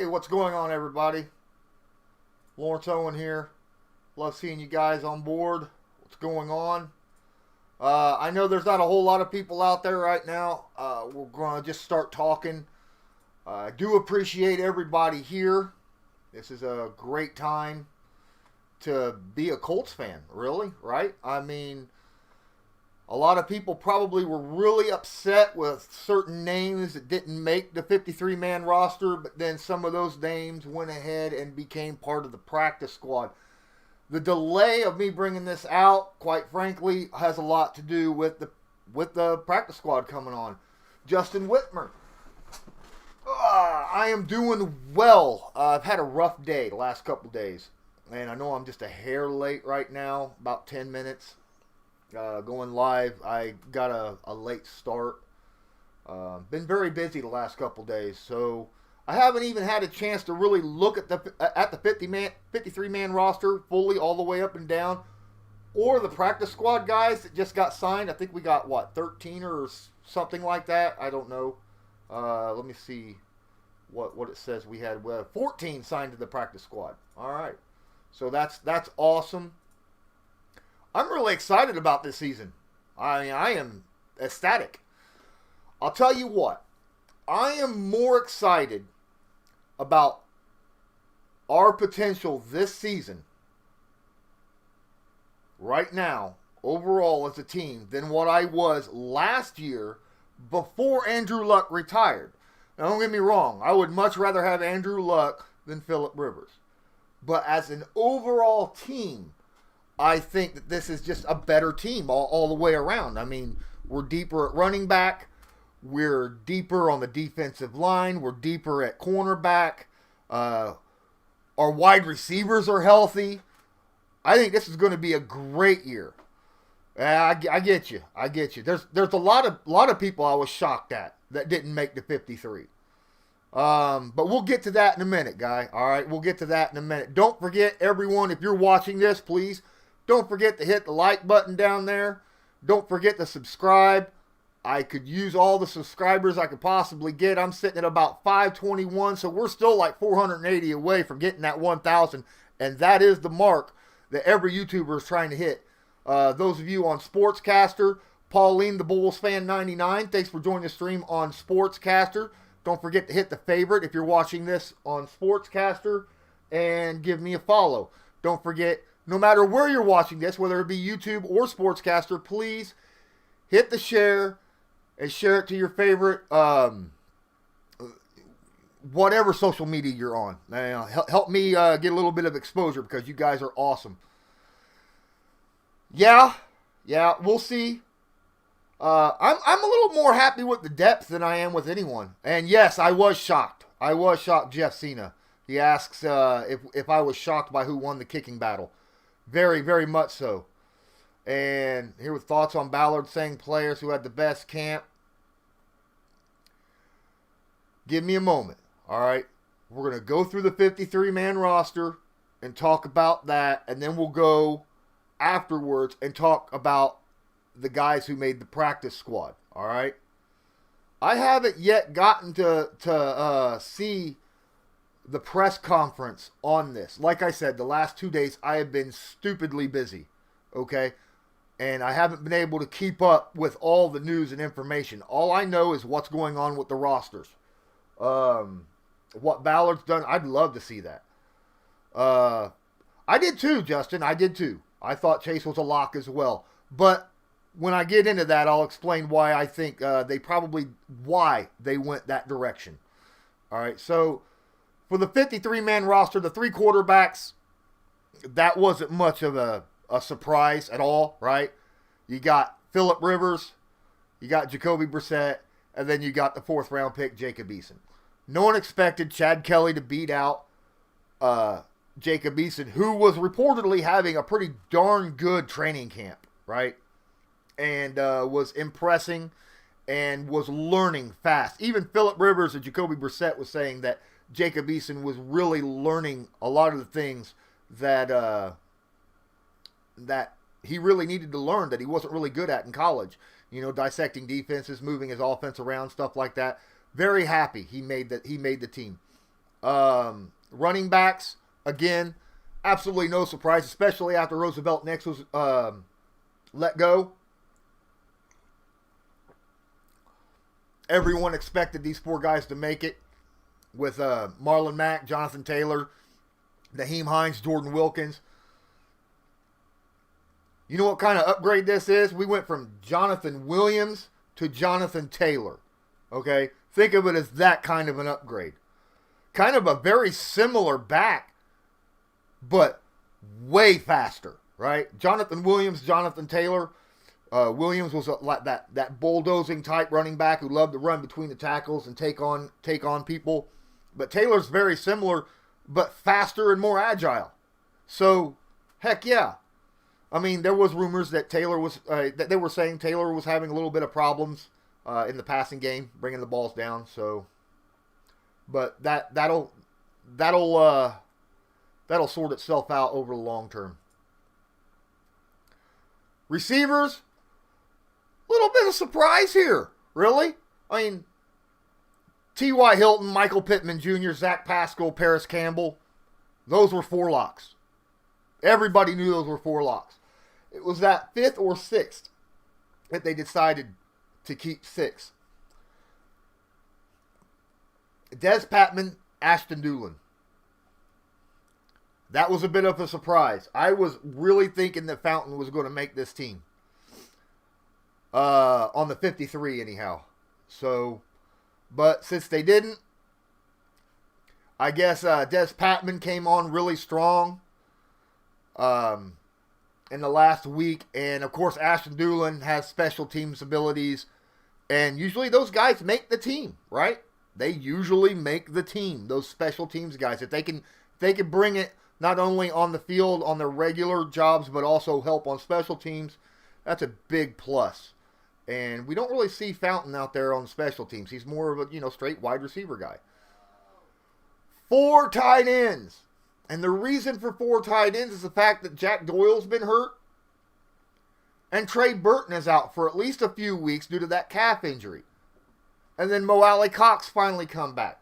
Hey, what's going on, everybody? Lawrence Owen here. Love seeing you guys on board. What's going on? I know there's not a whole lot of people out there right now. We're going to just start talking. I do appreciate everybody here. This is a great time to be a Colts fan, really, right? I mean, a lot of people probably were really upset with certain names that didn't make the 53-man roster, but then some of those names went ahead and became part of the practice squad. The delay of me bringing this out, quite frankly, has a lot to do with the practice squad coming on. Justin Whitmer. I am doing well. I've had a rough day the last couple days, and I know I'm just a hair late right now, about 10 minutes. Going live. I got a late start. Been very busy the last couple days, so I haven't even had a chance to really look at the 53-man roster fully all the way up and down, or the practice squad guys that just got signed. I think we got 13 or something like that. I don't know. Let me see what it says. We had 14 signed to the practice squad. All right, so that's awesome. I'm really excited about this season. I mean, I am ecstatic. I'll tell you what. I am more excited about our potential this season, right now, overall as a team, than what I was last year before Andrew Luck retired. Now, don't get me wrong. I would much rather have Andrew Luck than Phillip Rivers. But as an overall team, I think that this is just a better team all the way around. I mean, we're deeper at running back. We're deeper on the defensive line. We're deeper at cornerback. Our wide receivers are healthy. I think this is going to be a great year. I get you. There's a lot of people I was shocked at that didn't make the 53. But we'll get to that in a minute, guy. All right, we'll get to that in a minute. Don't forget, everyone, if you're watching this, please don't forget to hit the like button down there. Don't forget to subscribe. I could use all the subscribers I could possibly get. I'm sitting at about 521, so we're still like 480 away from getting that 1,000, and that is the mark that every YouTuber is trying to hit. Those of you on Sportscaster, Pauline the Bulls fan 99, thanks for joining the stream on Sportscaster. Don't forget to hit the favorite if you're watching this on Sportscaster, and give me a follow. Don't forget, no matter where you're watching this, whether it be YouTube or Sportscaster, please hit the share and share it to your favorite, whatever social media you're on. Now, help me get a little bit of exposure because you guys are awesome. Yeah, we'll see. I'm a little more happy with the depth than I am with anyone. And yes, I was shocked. Jeff Cena. He asks if I was shocked by who won the kicking battle. Very, very much so. And here with thoughts on Ballard saying players who had the best camp. Give me a moment, all right? We're going to go through the 53-man roster and talk about that, and then we'll go afterwards and talk about the guys who made the practice squad, all right? I haven't yet gotten to see the press conference on this. Like I said, the last 2 days I have been stupidly busy, okay? And I haven't been able to keep up with all the news and information. All I know is what's going on with the rosters. What Ballard's done, I'd love to see that. I did too, Justin. I did too. I thought Chase was a lock as well. But when I get into that, I'll explain why I think why they went that direction. All right, so for the 53-man roster, the three quarterbacks, that wasn't much of a surprise at all, right? You got Phillip Rivers, you got Jacoby Brissett, and then you got the fourth-round pick, Jacob Eason. No one expected Chad Kelly to beat out Jacob Eason, who was reportedly having a pretty darn good training camp, right? And was impressing and was learning fast. Even Phillip Rivers and Jacoby Brissett was saying that Jacob Eason was really learning a lot of the things that that he really needed to learn that he wasn't really good at in college. You know, dissecting defenses, moving his offense around, stuff like that. Very happy he made the team. Running backs, again, absolutely no surprise, especially after Roosevelt Nix was let go. Everyone expected these four guys to make it with Marlon Mack, Jonathan Taylor, Naheem Hines, Jordan Wilkins. You know what kind of upgrade this is? We went from Jonathan Williams to Jonathan Taylor. Okay? Think of it as that kind of an upgrade. Kind of a very similar back, but way faster, right? Jonathan Williams, Jonathan Taylor. Williams was like that bulldozing type running back who loved to run between the tackles and take on people. But Taylor's very similar, but faster and more agile. So, heck yeah. I mean, there was rumors that Taylor was that they were saying Taylor was having a little bit of problems in the passing game, bringing the balls down. So, but that'll sort itself out over the long term. Receivers, little bit of surprise here, really. I mean, T.Y. Hilton, Michael Pittman Jr., Zach Pascal, Paris Campbell, those were four locks. Everybody knew those were four locks. It was that fifth or sixth that they decided to keep six. Des Patman, Ashton Dulin. That was a bit of a surprise. I was really thinking that Fountain was going to make this team. On the 53 anyhow. So, but since they didn't, I guess Des Patman came on really strong in the last week. And, of course, Ashton Dulin has special teams abilities. And usually those guys make the team, right? They usually make the team, those special teams guys. If they can bring it not only on the field on their regular jobs, but also help on special teams, that's a big plus. And we don't really see Fountain out there on special teams. He's more of a, straight wide receiver guy. 4 tight ends. And the reason for 4 tight ends is the fact that Jack Doyle's been hurt. And Trey Burton is out for at least a few weeks due to that calf injury. And then Mo Alley Cox finally come back.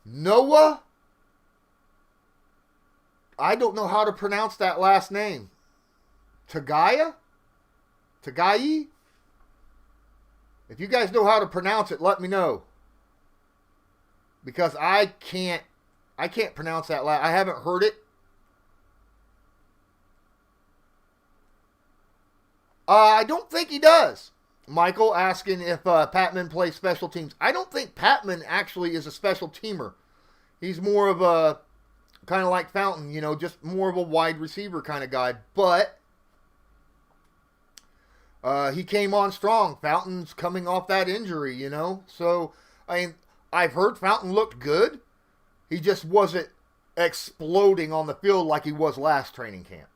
Noah, I don't know how to pronounce that last name. Tagayi? If you guys know how to pronounce it, let me know. Because I can't pronounce that last. I haven't heard it. I don't think he does. Michael asking if Patman plays special teams. I don't think Patman actually is a special teamer. He's more of a, kind of like Fountain, just more of a wide receiver kind of guy. But he came on strong. Fountain's coming off that injury, So, I've heard Fountain looked good. He just wasn't exploding on the field like he was last training camp.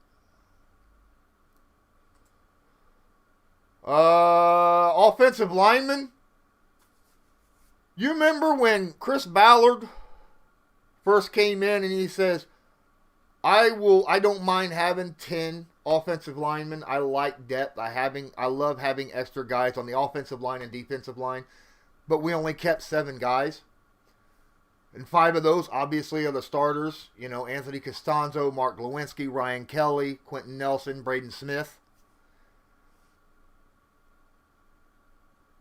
Offensive lineman. You remember when Chris Ballard first came in and he says, I don't mind having 10 offensive linemen. I like depth. I love having extra guys on the offensive line and defensive line. But we only kept 7 guys. And 5 of those, obviously, are the starters. Anthony Costanzo, Mark Lewinsky, Ryan Kelly, Quentin Nelson, Braden Smith.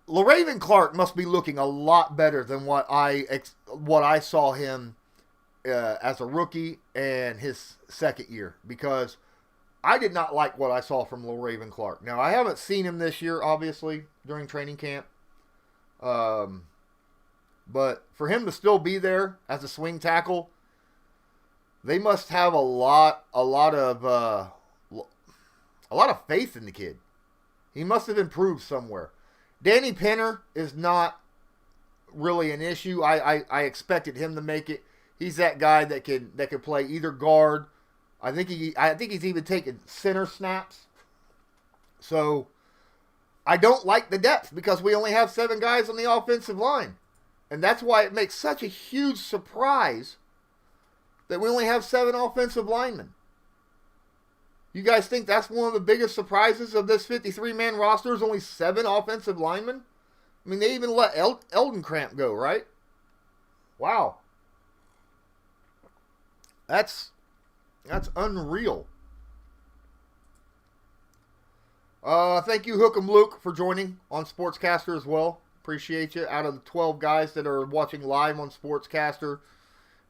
LaRaven Clark must be looking a lot better than what I saw him as a rookie and his second year, because I did not like what I saw from LaRaven Clark. Now, I haven't seen him this year, obviously, during training camp. But for him to still be there as a swing tackle, they must have a lot of faith in the kid. He must have improved somewhere. Danny Penner is not really an issue. I expected him to make it. He's that guy that could play either guard. I think he's even taken center snaps. So I don't like the depth because we only have 7 guys on the offensive line. And that's why it makes such a huge surprise that we only have 7 offensive linemen. You guys think that's one of the biggest surprises of this 53-man roster is only 7 offensive linemen? I mean, they even let Eldon Cramp go, right? Wow. That's unreal. Thank you, Hook 'em Luke, for joining on Sportscaster as well. Appreciate you. Out of the 12 guys that are watching live on Sportscaster,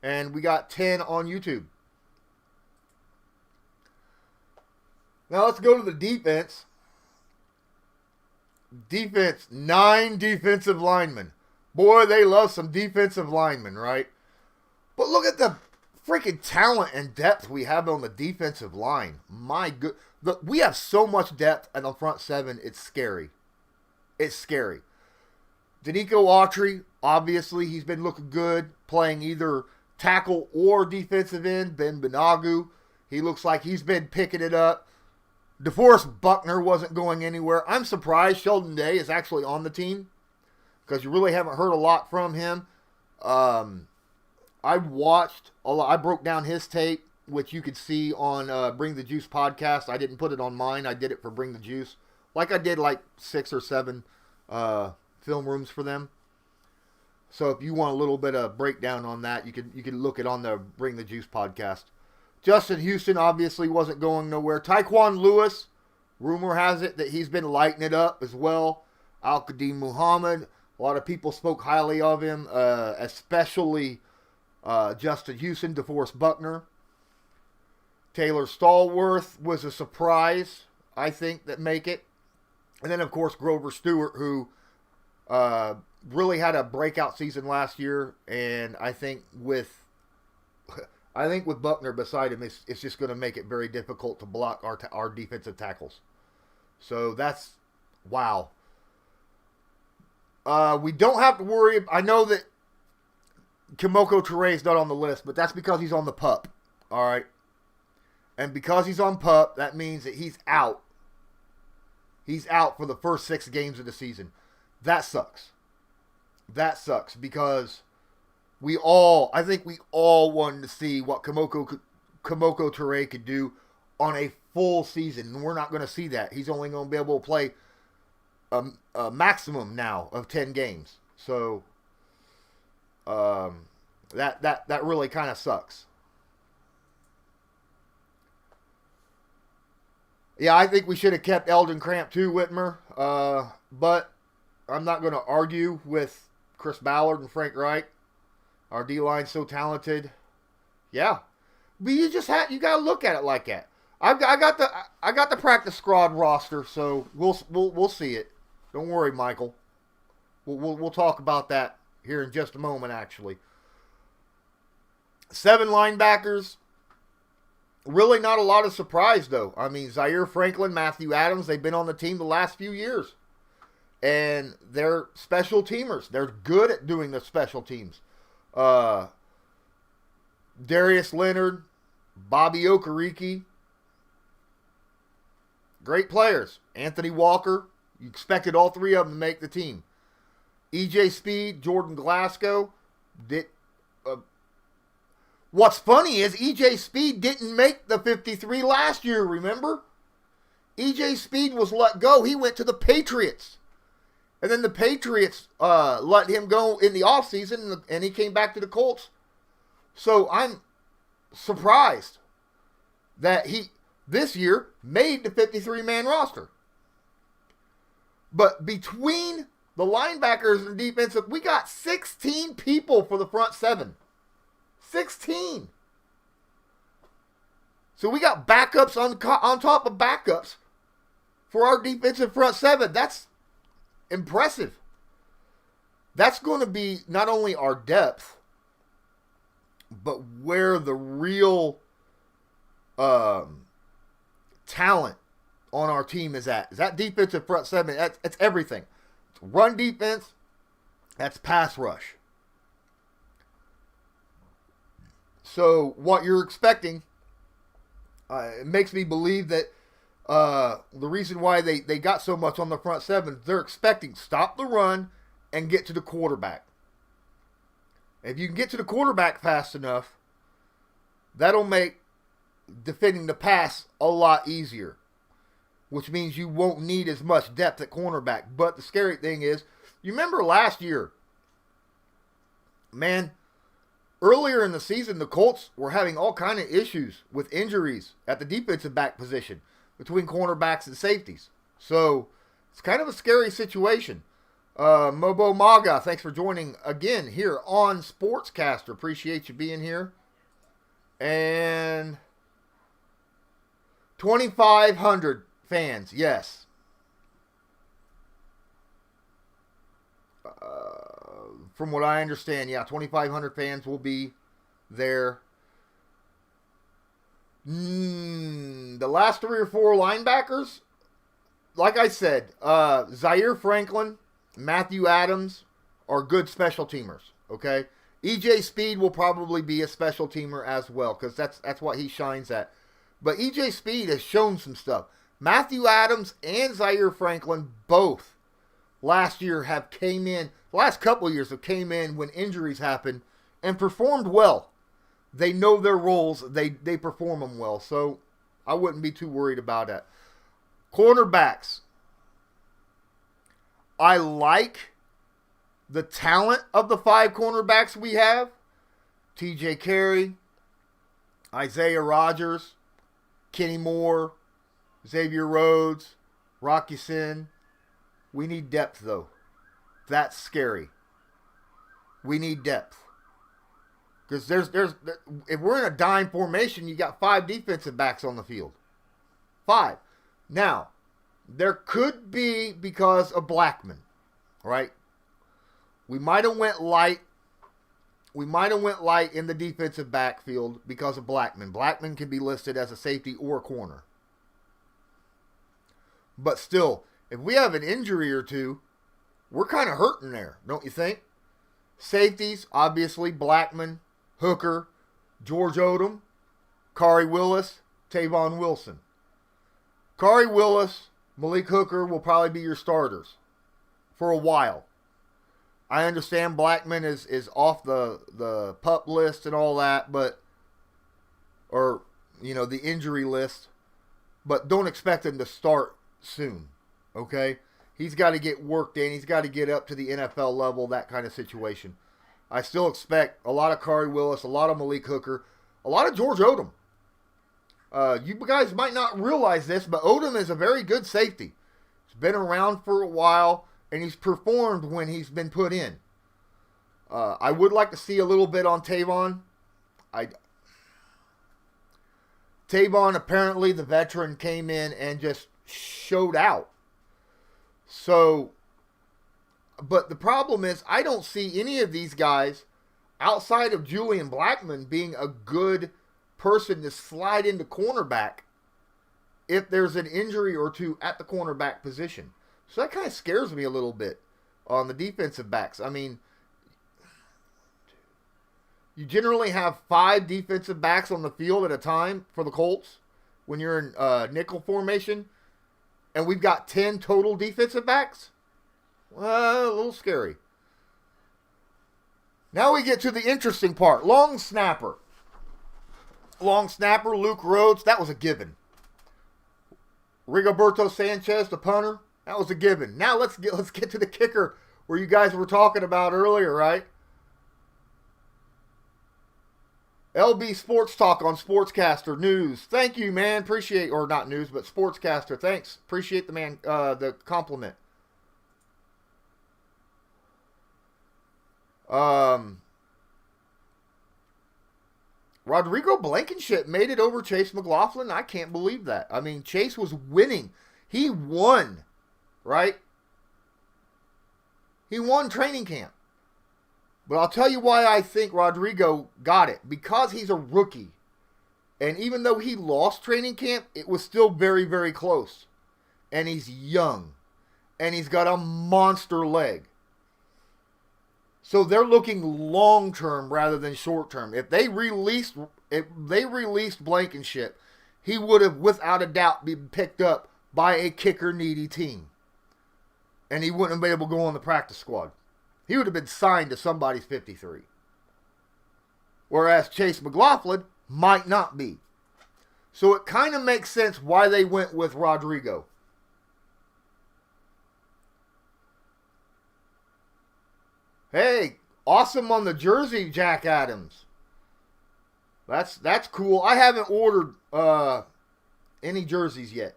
and we got 10 on YouTube. Now let's go to the defense. Defense, 9 defensive linemen. Boy, they love some defensive linemen, right? But look at the freaking talent and depth we have on the defensive line. My good, we have so much depth in the front 7. It's scary. It's scary. Danico Autry, obviously, he's been looking good, playing either tackle or defensive end. Ben Benagu, he looks like he's been picking it up. DeForest Buckner wasn't going anywhere. I'm surprised Sheldon Day is actually on the team because you really haven't heard a lot from him. I watched a lot. I broke down his tape, which you could see on Bring the Juice podcast. I didn't put it on mine. I did it for Bring the Juice. Like I did like 6 or 7 film rooms for them. So if you want a little bit of breakdown on that, you can look it on the Bring the Juice podcast. Justin Houston obviously wasn't going nowhere. Tyquan Lewis, rumor has it that he's been lighting it up as well. Al-Qadim Muhammad, a lot of people spoke highly of him, especially Justin Houston, DeForest Buckner. Taylor Stallworth was a surprise, I think, that make it. And then, of course, Grover Stewart, who really had a breakout season last year. And I think with Buckner beside him, it's just going to make it very difficult to block our defensive tackles. So that's, wow. We don't have to worry. I know that Kimoko Toure is not on the list, but that's because he's on the PUP. All right. And because he's on PUP, that means that he's out. He's out for the first 6 games of the season. That sucks. That sucks because I think we all wanted to see what Kimoko Toure could do on a full season. And we're not going to see that. He's only going to be able to play a maximum now of 10 games. So that really kind of sucks. Yeah, I think we should have kept Eldon Cramp too, Whitmer. But I'm not going to argue with Chris Ballard and Frank Reich. Our D-line's so talented. Yeah. But you got to look at it like that. I got the practice squad roster, so we'll see it. Don't worry, Michael. We'll talk about that here in just a moment, actually. 7 linebackers. Really not a lot of surprise, though. I mean, Zaire Franklin, Matthew Adams, they've been on the team the last few years. And they're special teamers. They're good at doing the special teams. Darius Leonard, Bobby Okereke. Great players. Anthony Walker. You expected all 3 of them to make the team. EJ Speed, Jordan Glasgow. What's funny is EJ Speed didn't make the 53 last year, remember? EJ Speed was let go. He went to the Patriots. And then the Patriots let him go in the offseason, and he came back to the Colts. So I'm surprised that he, this year, made the 53-man roster. But between the linebackers and defensive, we got 16 people for the front 7. 16. So we got backups on top of backups for our defensive front 7. That's impressive. That's going to be not only our depth, but where the real talent on our team is at. Is that defensive front 7? That's everything. It's run defense. That's pass rush. So what you're expecting, it makes me believe that the reason why they got so much on the front 7, they're expecting stop the run and get to the quarterback. If you can get to the quarterback fast enough, that'll make defending the pass a lot easier, which means you won't need as much depth at cornerback. But the scary thing is, you remember last year, man, Earlier in the season, the Colts were having all kind of issues with injuries at the defensive back position between cornerbacks and safeties. So it's kind of a scary situation. Mobo Maga, thanks for joining again here on Sportscaster. Appreciate you being here. And 2,500 fans, yes. From what I understand, yeah, 2,500 fans will be there. The last 3 or 4 linebackers, like I said, Zaire Franklin, Matthew Adams are good special teamers, okay? EJ Speed will probably be a special teamer as well because that's what he shines at. But EJ Speed has shown some stuff. Matthew Adams and Zaire Franklin both last year have came in, the last couple of years have came in when injuries happen and performed well. They know their roles. They perform them well. So I wouldn't be too worried about that. Cornerbacks. I like the talent of the 5 cornerbacks we have. TJ Carey, Isaiah Rodgers, Kenny Moore, Xavier Rhodes, Rocky Sin. We need depth, though. That's scary. We need depth. Because there's if we're in a dime formation, you got 5 defensive backs on the field. 5. Now, there could be because of Blackman, right? We might have went light. We might have went light in the defensive backfield because of Blackman. Blackman can be listed as a safety or a corner. But still, if we have an injury or two, we're kind of hurting there, don't you think? Safeties, obviously, Blackman, Hooker, George Odom, Khari Willis, Tavon Wilson. Khari Willis, Malik Hooker will probably be your starters for a while. I understand Blackman is off the PUP list and all that, but, or, the injury list, but don't expect him to start soon, okay? He's got to get worked in. He's got to get up to the NFL level, that kind of situation. I still expect a lot of Khari Willis, a lot of Malik Hooker, a lot of George Odom. You guys might not realize this, but Odom is a very good safety. He's been around for a while, and he's performed when he's been put in. I would like to see a little bit on Tavon. Tavon, apparently, the veteran, came in and just showed out. So, but the problem is, I don't see any of these guys, outside of Julian Blackman, being a good person to slide into cornerback if there's an injury or two at the cornerback position. So that kind of scares me a little bit on the defensive backs. I mean, you generally have 5 defensive backs on the field at a time for the Colts when you're in nickel formation, and we've got 10 total defensive backs. Well, a little scary. Now we get to the interesting part. Long snapper. Long snapper, Luke Rhodes, that was a given. Rigoberto Sanchez, the punter, that was a given. Now let's get to the kicker where you guys were talking about earlier, right? LB Sports Talk on Sportscaster News. Thank you, man. Appreciate, or not news, but Sportscaster. Thanks. Appreciate the man, the compliment. Rodrigo Blankenship made it over Chase Mclaughlin. I can't believe that. I mean, Chase was winning. He won, right? He won training camp. But I'll tell you why I think Rodrigo got it. Because he's a rookie. And even though he lost training camp, it was still very, very close. And he's young. And he's got a monster leg. So they're looking long-term rather than short-term. If they released Blankenship, he would have, without a doubt, been picked up by a kicker-needy team. And he wouldn't have been able to go on the practice squad. He would have been signed to somebody's 53. Whereas Chase Mclaughlin might not be. So it kind of makes sense why they went with Rodrigo. Hey, awesome on the jersey, Jack Adams. That's cool. I haven't ordered any jerseys yet.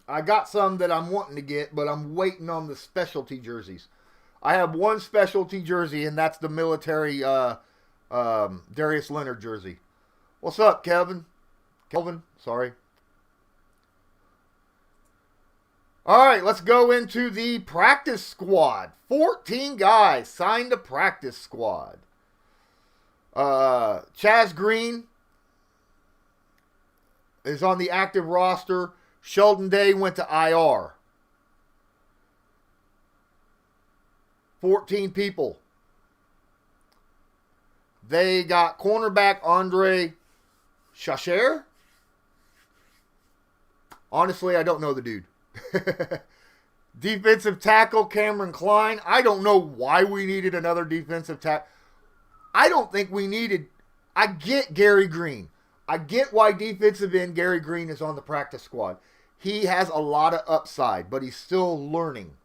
I got some that I'm wanting to get, but I'm waiting on the specialty jerseys. I have one specialty jersey, and that's the military Darius Leonard jersey. What's up, Kevin? Kelvin, sorry. All right, let's go into the practice squad. 14 guys signed to practice squad. Chaz Green is on the active roster. Sheldon Day went to IR. 14 people. They got cornerback Andre Cashapp. Honestly, I don't know the dude. Defensive tackle Cameron Klein. I don't know why we needed another defensive tackle. I don't think we needed. I get Gary Green. I get why defensive end Gary Green is on the practice squad. He has a lot of upside, but he's still learning.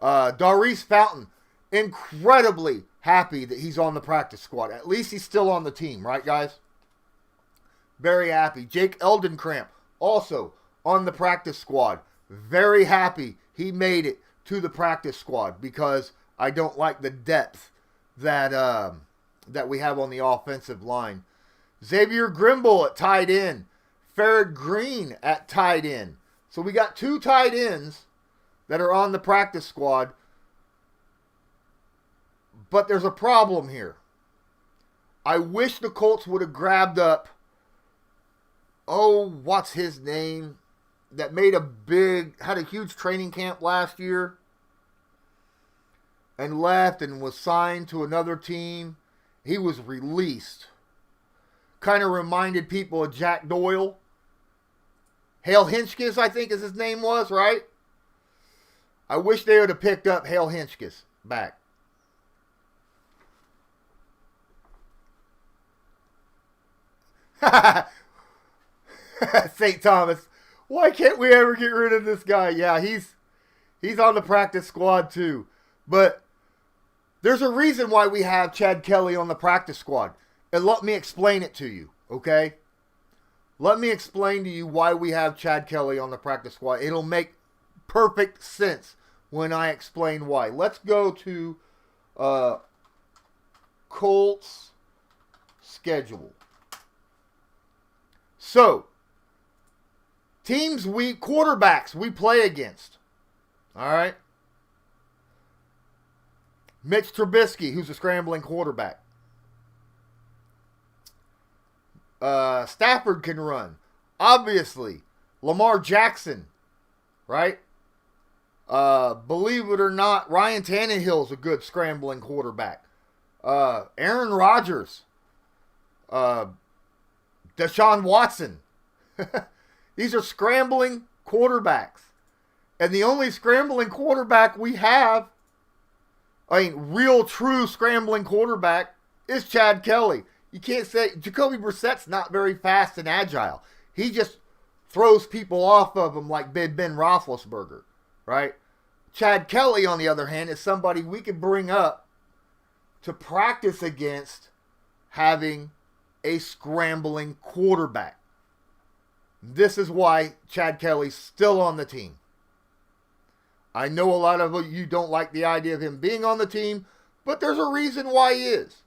Darius Fountain, incredibly happy that he's on the practice squad. At least he's still on the team, right, guys? Very happy. Jake Eldencramp, also on the practice squad. Very happy he made it to the practice squad because I don't like the depth that we have on the offensive line. Xavier Grimble at tight end. Farrad Green at tight end. So we got 2 tight ends that are on the practice squad. But there's a problem here. I wish the Colts would have grabbed up, what's his name? That had a huge training camp last year and left and was signed to another team. He was released. Kind of reminded people of Jack Doyle. Hale Hinchkes, I think his name was, right? I wish they would have picked up Hale Hinchkes back. St. Thomas. Why can't we ever get rid of this guy? Yeah, he's on the practice squad too. But there's a reason why we have Chad Kelly on the practice squad. And let me explain it to you, okay? Let me explain to you why we have Chad Kelly on the practice squad. It'll make perfect sense when I explain why. Let's go to Colts schedule. So, quarterbacks we play against. All right? Mitch Trubisky, who's a scrambling quarterback. Stafford can run. Obviously, Lamar Jackson, right? Believe it or not, Ryan Tannehill's a good scrambling quarterback. Aaron Rodgers. Deshaun Watson. These are scrambling quarterbacks. And the only scrambling quarterback we have, real true scrambling quarterback, is Chad Kelly. You can't say Jacoby Brissett's not very fast and agile. He just throws people off of him like Ben Roethlisberger, right? Chad Kelly, on the other hand, is somebody we could bring up to practice against having a scrambling quarterback. This is why Chad Kelly's still on the team. I know a lot of you don't like the idea of him being on the team, but there's a reason why he is.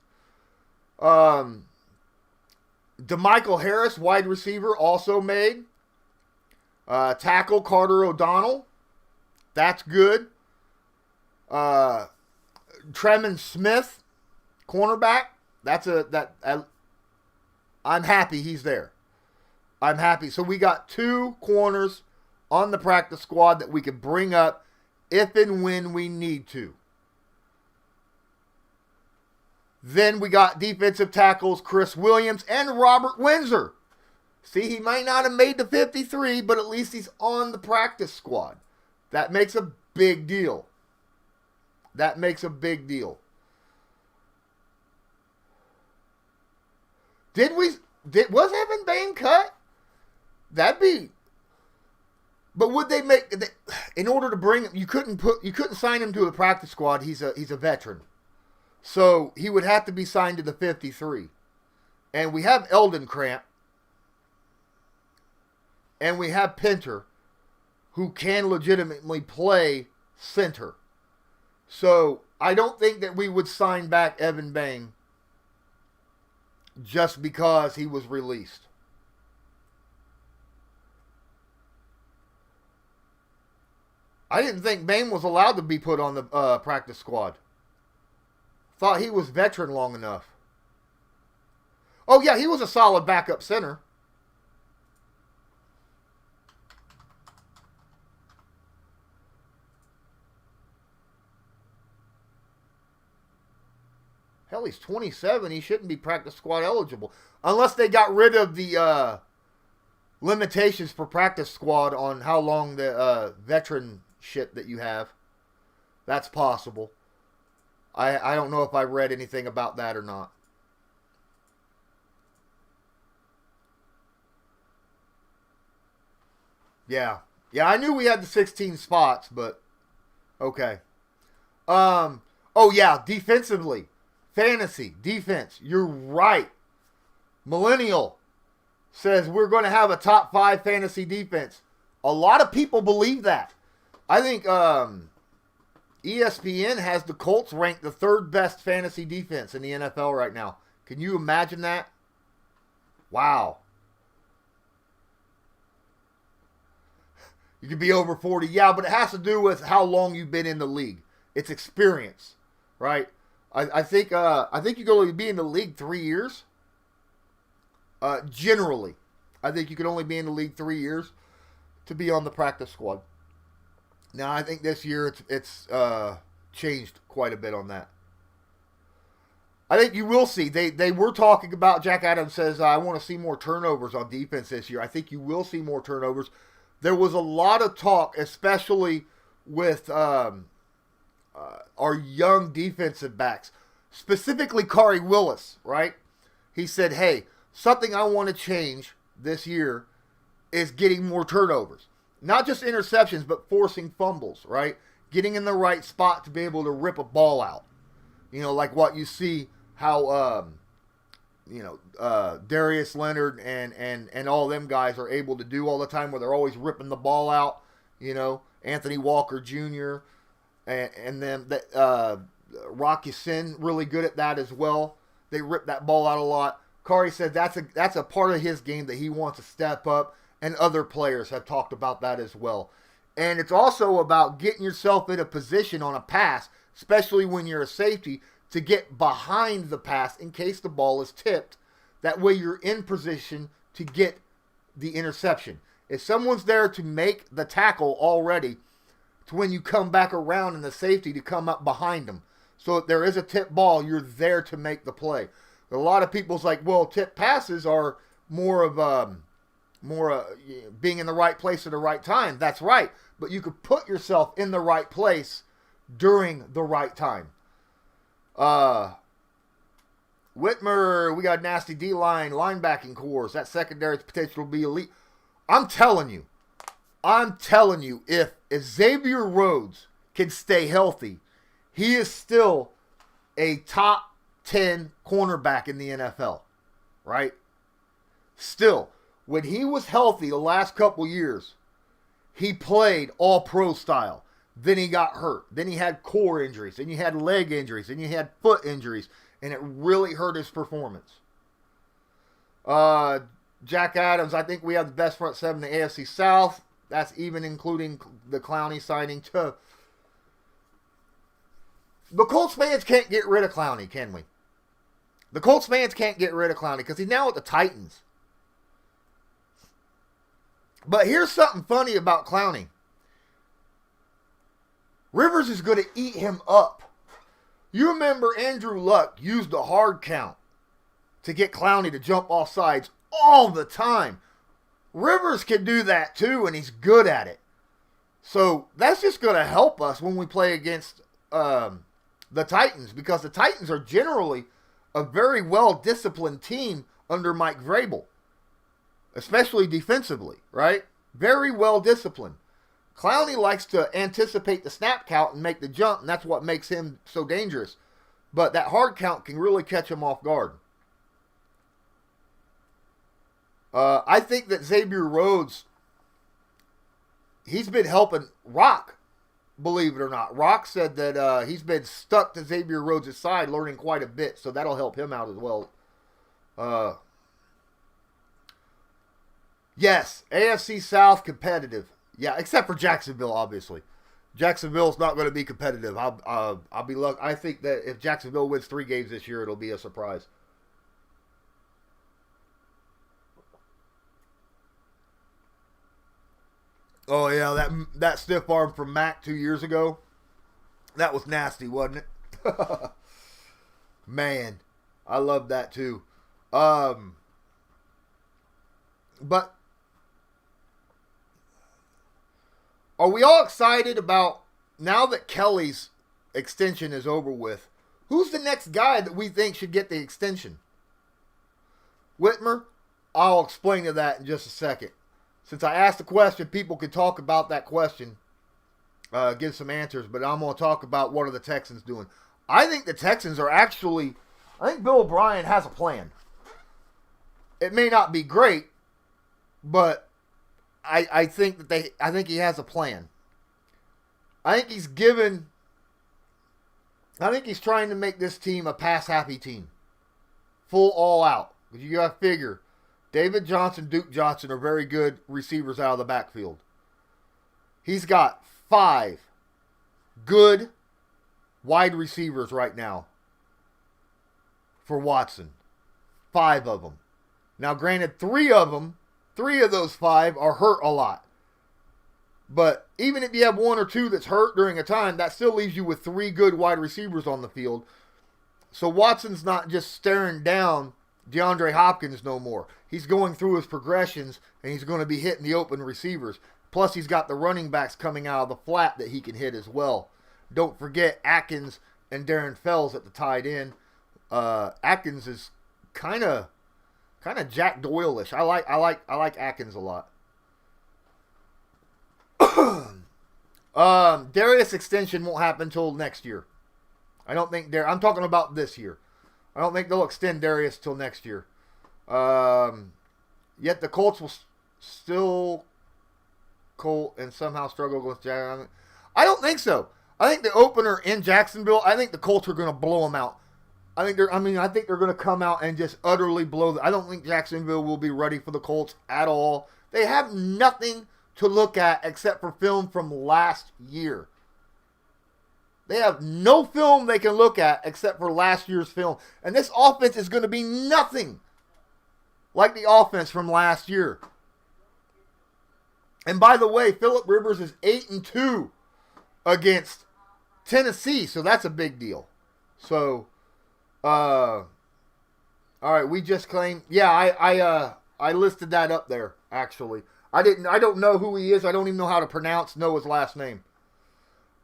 DeMichael Harris, wide receiver, also made. Tackle Carter O'Donnell. That's good. Tremon Smith, cornerback. I'm happy he's there. I'm happy. So we got 2 corners on the practice squad that we could bring up if and when we need to. Then we got defensive tackles Chris Williams and Robert Windsor. See, he might not have made the 53, but at least he's on the practice squad. That makes a big deal. Was Evan Bain cut? But would they make, in order to bring him, you couldn't sign him to the practice squad. He's a veteran. So he would have to be signed to the 53. And we have Eldencramp. And we have Pinter, who can legitimately play center. So I don't think that we would sign back Evan Bang just because he was released. I didn't think Bang was allowed to be put on the practice squad. Thought he was veteran long enough. Oh yeah, he was a solid backup center. Hell, he's 27. He shouldn't be practice squad eligible. Unless they got rid of the limitations for practice squad on how long the veteran shit that you have. That's possible. I don't know if I read anything about that or not. Yeah. Yeah, I knew we had the 16 spots, but okay. Oh yeah, defensively. Fantasy, defense, you're right. Millennial says we're going to have a top 5 fantasy defense. A lot of people believe that. I think ESPN has the Colts ranked the 3rd best fantasy defense in the NFL right now. Can you imagine that? Wow. You could be over 40. Yeah, but it has to do with how long you've been in the league. It's experience, right? I think you can only be in the league 3 years. Generally, I think you can only be in the league 3 years to be on the practice squad. Now, I think this year it's changed quite a bit on that. I think you will see. They were talking about, Jack Adams says, I want to see more turnovers on defense this year. I think you will see more turnovers. There was a lot of talk, especially with our young defensive backs, specifically Kari Willis, right? He said, hey, something I want to change this year is getting more turnovers. Not just interceptions, but forcing fumbles, right? Getting in the right spot to be able to rip a ball out. You know, like what you see how, Darius Leonard and all them guys are able to do all the time, where they're always ripping the ball out. You know, Anthony Walker Jr., and then Rocky Sin really good at that as well. They rip that ball out a lot. Kari said that's a part of his game that he wants to step up, and other players have talked about that as well. And it's also about getting yourself in a position on a pass, especially when you're a safety, to get behind the pass in case the ball is tipped. That way you're in position to get the interception. If someone's there to make the tackle already, to when you come back around in the safety to come up behind them. So if there is a tip ball, you're there to make the play. A lot of people's like, well, tip passes are more of being in the right place at the right time. That's right. But you could put yourself in the right place during the right time. Whitmer, we got nasty D-line, linebacking cores. That secondary's potential to be elite. I'm telling you, if Xavier Rhodes can stay healthy, he is still a top 10 cornerback in the NFL, right? Still, when he was healthy the last couple years, he played all pro style. Then he got hurt. Then he had core injuries. Then you had leg injuries. Then you had foot injuries. And it really hurt his performance. Jack Adams, I think we have the best front seven in the AFC South. That's even including the Clowney signing too. The Colts fans can't get rid of Clowney, can we? The Colts fans can't get rid of Clowney because he's now at the Titans. But here's something funny about Clowney. Rivers is going to eat him up. You remember Andrew Luck used a hard count to get Clowney to jump off sides all the time. Rivers can do that too, and he's good at it. So that's just going to help us when we play against the Titans, because the Titans are generally a very well-disciplined team under Mike Vrabel, especially defensively, right? Very well-disciplined. Clowney likes to anticipate the snap count and make the jump, and that's what makes him so dangerous. But that hard count can really catch him off guard. I think that Xavier Rhodes, he's been helping Rock, believe it or not. Rock said that he's been stuck to Xavier Rhodes' side, learning quite a bit, so that'll help him out as well. Yes, AFC South competitive. Yeah, except for Jacksonville, obviously. Jacksonville's not going to be competitive. I'll be lucky. I think that if Jacksonville wins 3 games this year, it'll be a surprise. Oh yeah, that stiff arm from Mac 2 years ago, that was nasty, wasn't it? Man, I love that too. But are we all excited about, now that Kelly's extension is over with, who's the next guy that we think should get the extension? Whitmer? I'll explain to that in just a second. Since I asked the question, people can talk about that question, give some answers, but I'm going to talk about what are the Texans doing. I think the Texans are actually, I think Bill O'Brien has a plan. It may not be great, but I think he has a plan. I think he's trying to make this team a pass-happy team. Full all out. Because you got to figure, David Johnson, Duke Johnson are very good receivers out of the backfield. He's got 5 good wide receivers right now for Watson. 5 of them. Now, granted, 3 of those 5 are hurt a lot. But even if you have 1 or 2 that's hurt during a time, that still leaves you with 3 good wide receivers on the field. So Watson's not just staring down DeAndre Hopkins no more. He's going through his progressions, and he's going to be hitting the open receivers. Plus, he's got the running backs coming out of the flat that he can hit as well. Don't forget Atkins and Darren Fells at the tight end. Atkins is kind of Jack Doyle-ish. I like Atkins a lot. Darius extension won't happen until next year. I don't think I'm talking about this year. I don't think they'll extend Darius till next year. Yet the Colts will still Colt and somehow struggle against Jacksonville. I don't think so. I think the opener in Jacksonville, I think the Colts are going to blow them out. I think they're going to come out and just utterly blow them. I don't think Jacksonville will be ready for the Colts at all. They have nothing to look at except for film from last year. They have no film they can look at except for last year's film. And this offense is going to be nothing like the offense from last year. And by the way, Phillip Rivers is 8-2 against Tennessee, so that's a big deal. So, all right, we just claimed. Yeah, I listed that up there. Actually, I don't know who he is. I don't even know how to know his last name.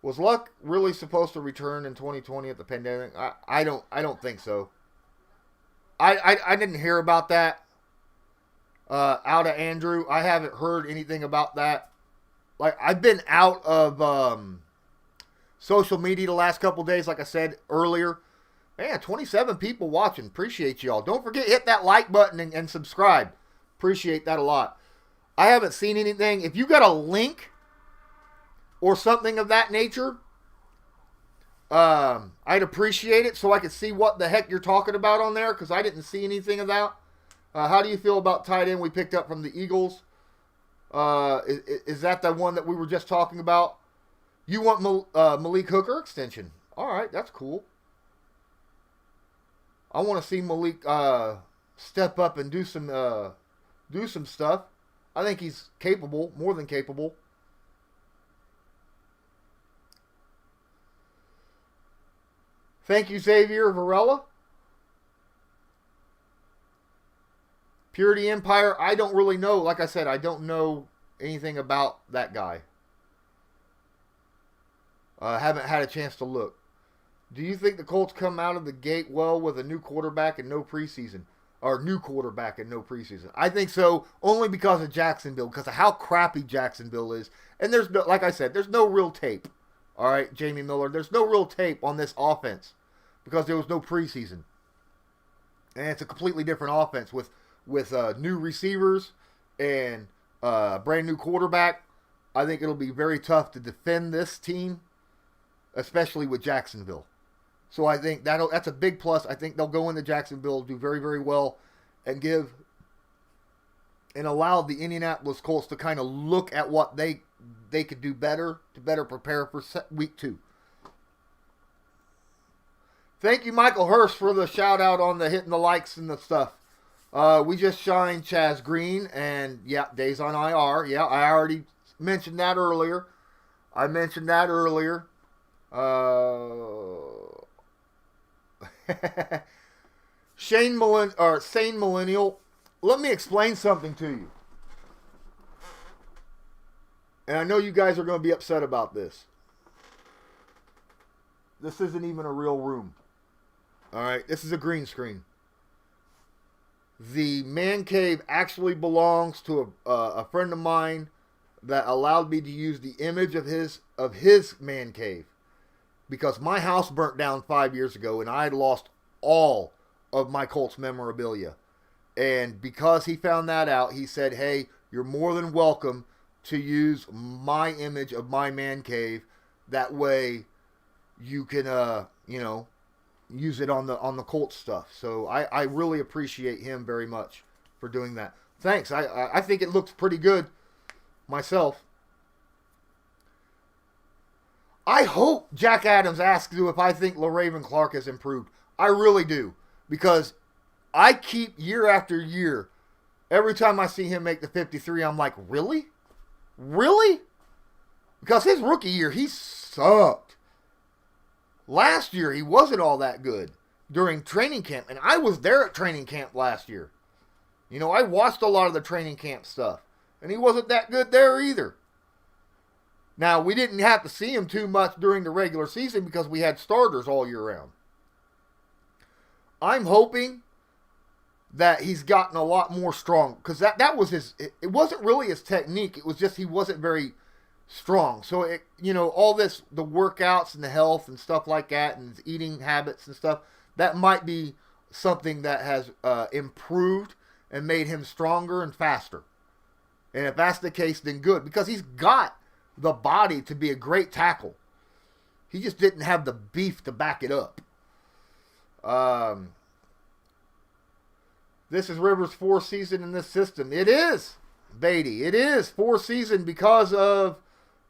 Was Luck really supposed to return in 2020 at the pandemic? I don't think so. I didn't hear about that out of Andrew. I haven't heard anything about that. Like, I've been out of social media the last couple days, like I said earlier. Man, 27 people watching. Appreciate y'all. Don't forget, hit that like button and subscribe. Appreciate that a lot. I haven't seen anything. If you got a link or something of that nature, I'd appreciate it so I could see what the heck you're talking about on there, because I didn't see anything of that. How do you feel about tight end we picked up from the Eagles? Is that the one that we were just talking about? You want Malik Hooker extension. All right, that's cool. I want to see Malik step up and do some stuff. I think he's capable, more than capable. Thank you, Xavier Varela. Purity Empire, I don't really know. Like I said, I don't know anything about that guy. Haven't had a chance to look. Do you think the Colts come out of the gate well with a new quarterback and no preseason? Or new quarterback and no preseason? I think so, only because of Jacksonville, because of how crappy Jacksonville is. And there's no, like I said, there's no real tape. All right, Jamie Miller, there's no real tape on this offense because there was no preseason. And it's a completely different offense with with new receivers and brand new quarterback, I think it'll be very tough to defend this team, especially with Jacksonville. So I think that's a big plus. I think they'll go into Jacksonville, do very, very well, and allow the Indianapolis Colts to kind of look at what they could do better to better prepare for week 2. Thank you, Michael Hurst, for the shout out on the hitting the likes and the stuff. We just shined Chaz Green, and yeah, Days on IR. Yeah, I already mentioned that earlier. Sane Millennial, let me explain something to you. And I know you guys are going to be upset about this. This isn't even a real room. All right, this is a green screen. The man cave actually belongs to a friend of mine that allowed me to use the image of his man cave, because my house burnt down 5 years ago and I had lost all of my Colts memorabilia. And because he found that out, he said, hey, you're more than welcome to use my image of my man cave. That way you can, use it on the Colts stuff. So I really appreciate him very much for doing that. Thanks. I think it looks pretty good myself. I hope Jack Adams asks you if I think LaRaven Clark has improved. I really do. Because I keep year after year, every time I see him make the 53, I'm like, really? Really? Because his rookie year, he sucked. Last year, he wasn't all that good during training camp. And I was there at training camp last year. I watched a lot of the training camp stuff. And he wasn't that good there either. Now, we didn't have to see him too much during the regular season because we had starters all year round. I'm hoping that he's gotten a lot more strong. Because that was it wasn't really his technique. It was just he wasn't very strong. So, all this, the workouts and the health and stuff like that and his eating habits and stuff, that might be something that has improved and made him stronger and faster. And if that's the case, then good. Because he's got the body to be a great tackle. He just didn't have the beef to back it up. This is Rivers' 4th season in this system. It is, Beatty. It is 4th season because of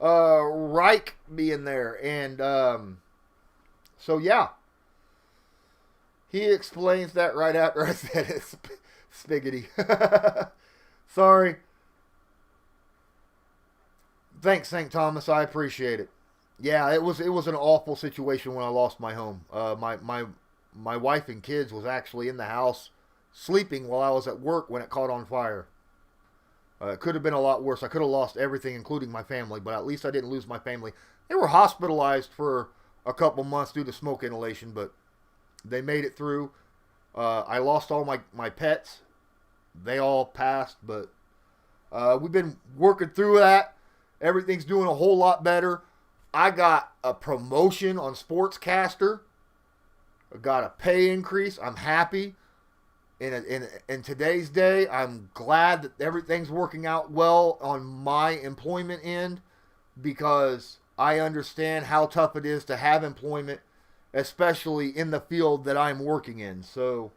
Reich being there. And so, yeah. He explains that right after I said it. Spiggity. Sorry. Thanks, St. Thomas. I appreciate it. Yeah, it was an awful situation when I lost my home. My wife and kids was actually in the house sleeping while I was at work when it caught on fire. It could have been a lot worse. I could have lost everything, including my family, but at least I didn't lose my family. They were hospitalized for a couple months due to smoke inhalation, but they made it through. I lost all my pets. They all passed, but we've been working through that. Everything's doing a whole lot better. I got a promotion on Sportscaster. I got a pay increase. I'm happy. In today's day, I'm glad that everything's working out well on my employment end, because I understand how tough it is to have employment, especially in the field that I'm working in. So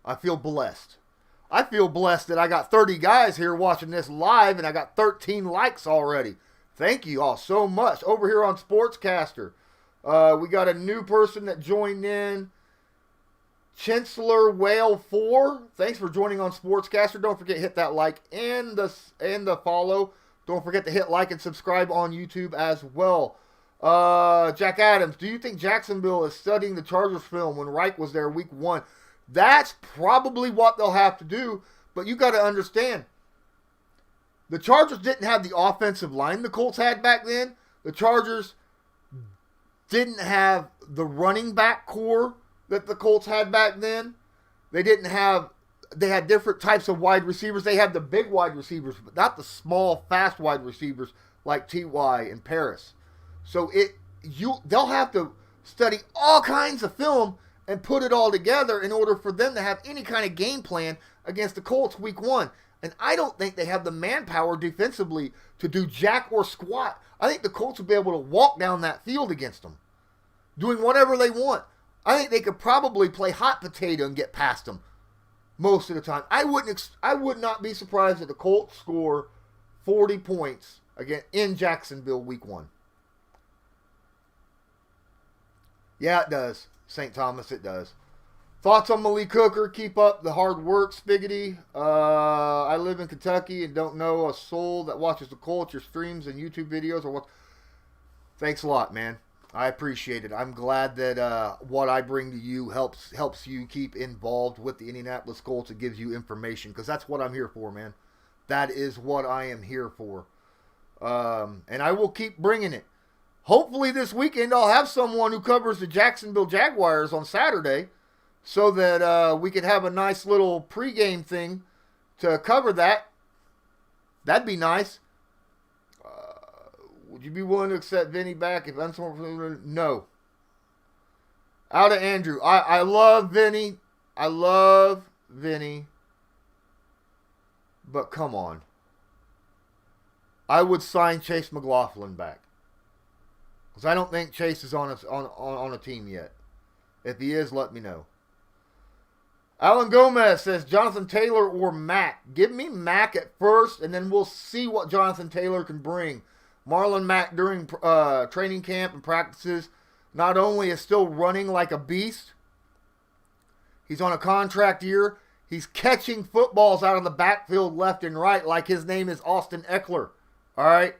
I feel blessed. I feel blessed that I got 30 guys here watching this live, and I got 13 likes already. Thank you all so much. Over here on Sportscaster, we got a new person that joined in. Chancellor Whale 4. Thanks for joining on Sportscaster. Don't forget to hit that like and the follow. Don't forget to hit like and subscribe on YouTube as well. Jack Adams, do you think Jacksonville is studying the Chargers film when Reich was there week 1? That's probably what they'll have to do, but you got to understand, the Chargers didn't have the offensive line the Colts had back then. The Chargers didn't have the running back core that the Colts had back then. They had different types of wide receivers. They had the big wide receivers, but not the small, fast wide receivers like T.Y. and Paris. So they'll have to study all kinds of film and put it all together in order for them to have any kind of game plan against the Colts week 1. And I don't think they have the manpower defensively to do jack or squat. I think the Colts will be able to walk down that field against them, doing whatever they want. I think they could probably play hot potato and get past them most of the time. I would not be surprised if the Colts score 40 points again in Jacksonville week 1. Yeah, it does. St. Thomas, it does. Thoughts on Malik Hooker? Keep up the hard work, Spiggity. I live in Kentucky and don't know a soul that watches the Colts, your streams and YouTube videos or what. Thanks a lot, man. I appreciate it. I'm glad that what I bring to you helps you keep involved with the Indianapolis Colts. It gives you information because that's what I'm here for, man. That is what I am here for. And I will keep bringing it. Hopefully this weekend I'll have someone who covers the Jacksonville Jaguars on Saturday so that we could have a nice little pregame thing to cover that. That'd be nice. Would you be willing to accept Vinny back if unsomeone? No. Out of Andrew. I love Vinny. I love Vinny. But come on. I would sign Chase Mclaughlin back. Because I don't think Chase is on a team yet. If he is, let me know. Alan Gomez says Jonathan Taylor or Mack. Give me Mack at first, and then we'll see what Jonathan Taylor can bring. Marlon Mack during training camp and practices not only is still running like a beast, he's on a contract year. He's catching footballs out of the backfield left and right like his name is Austin Eckler. All right?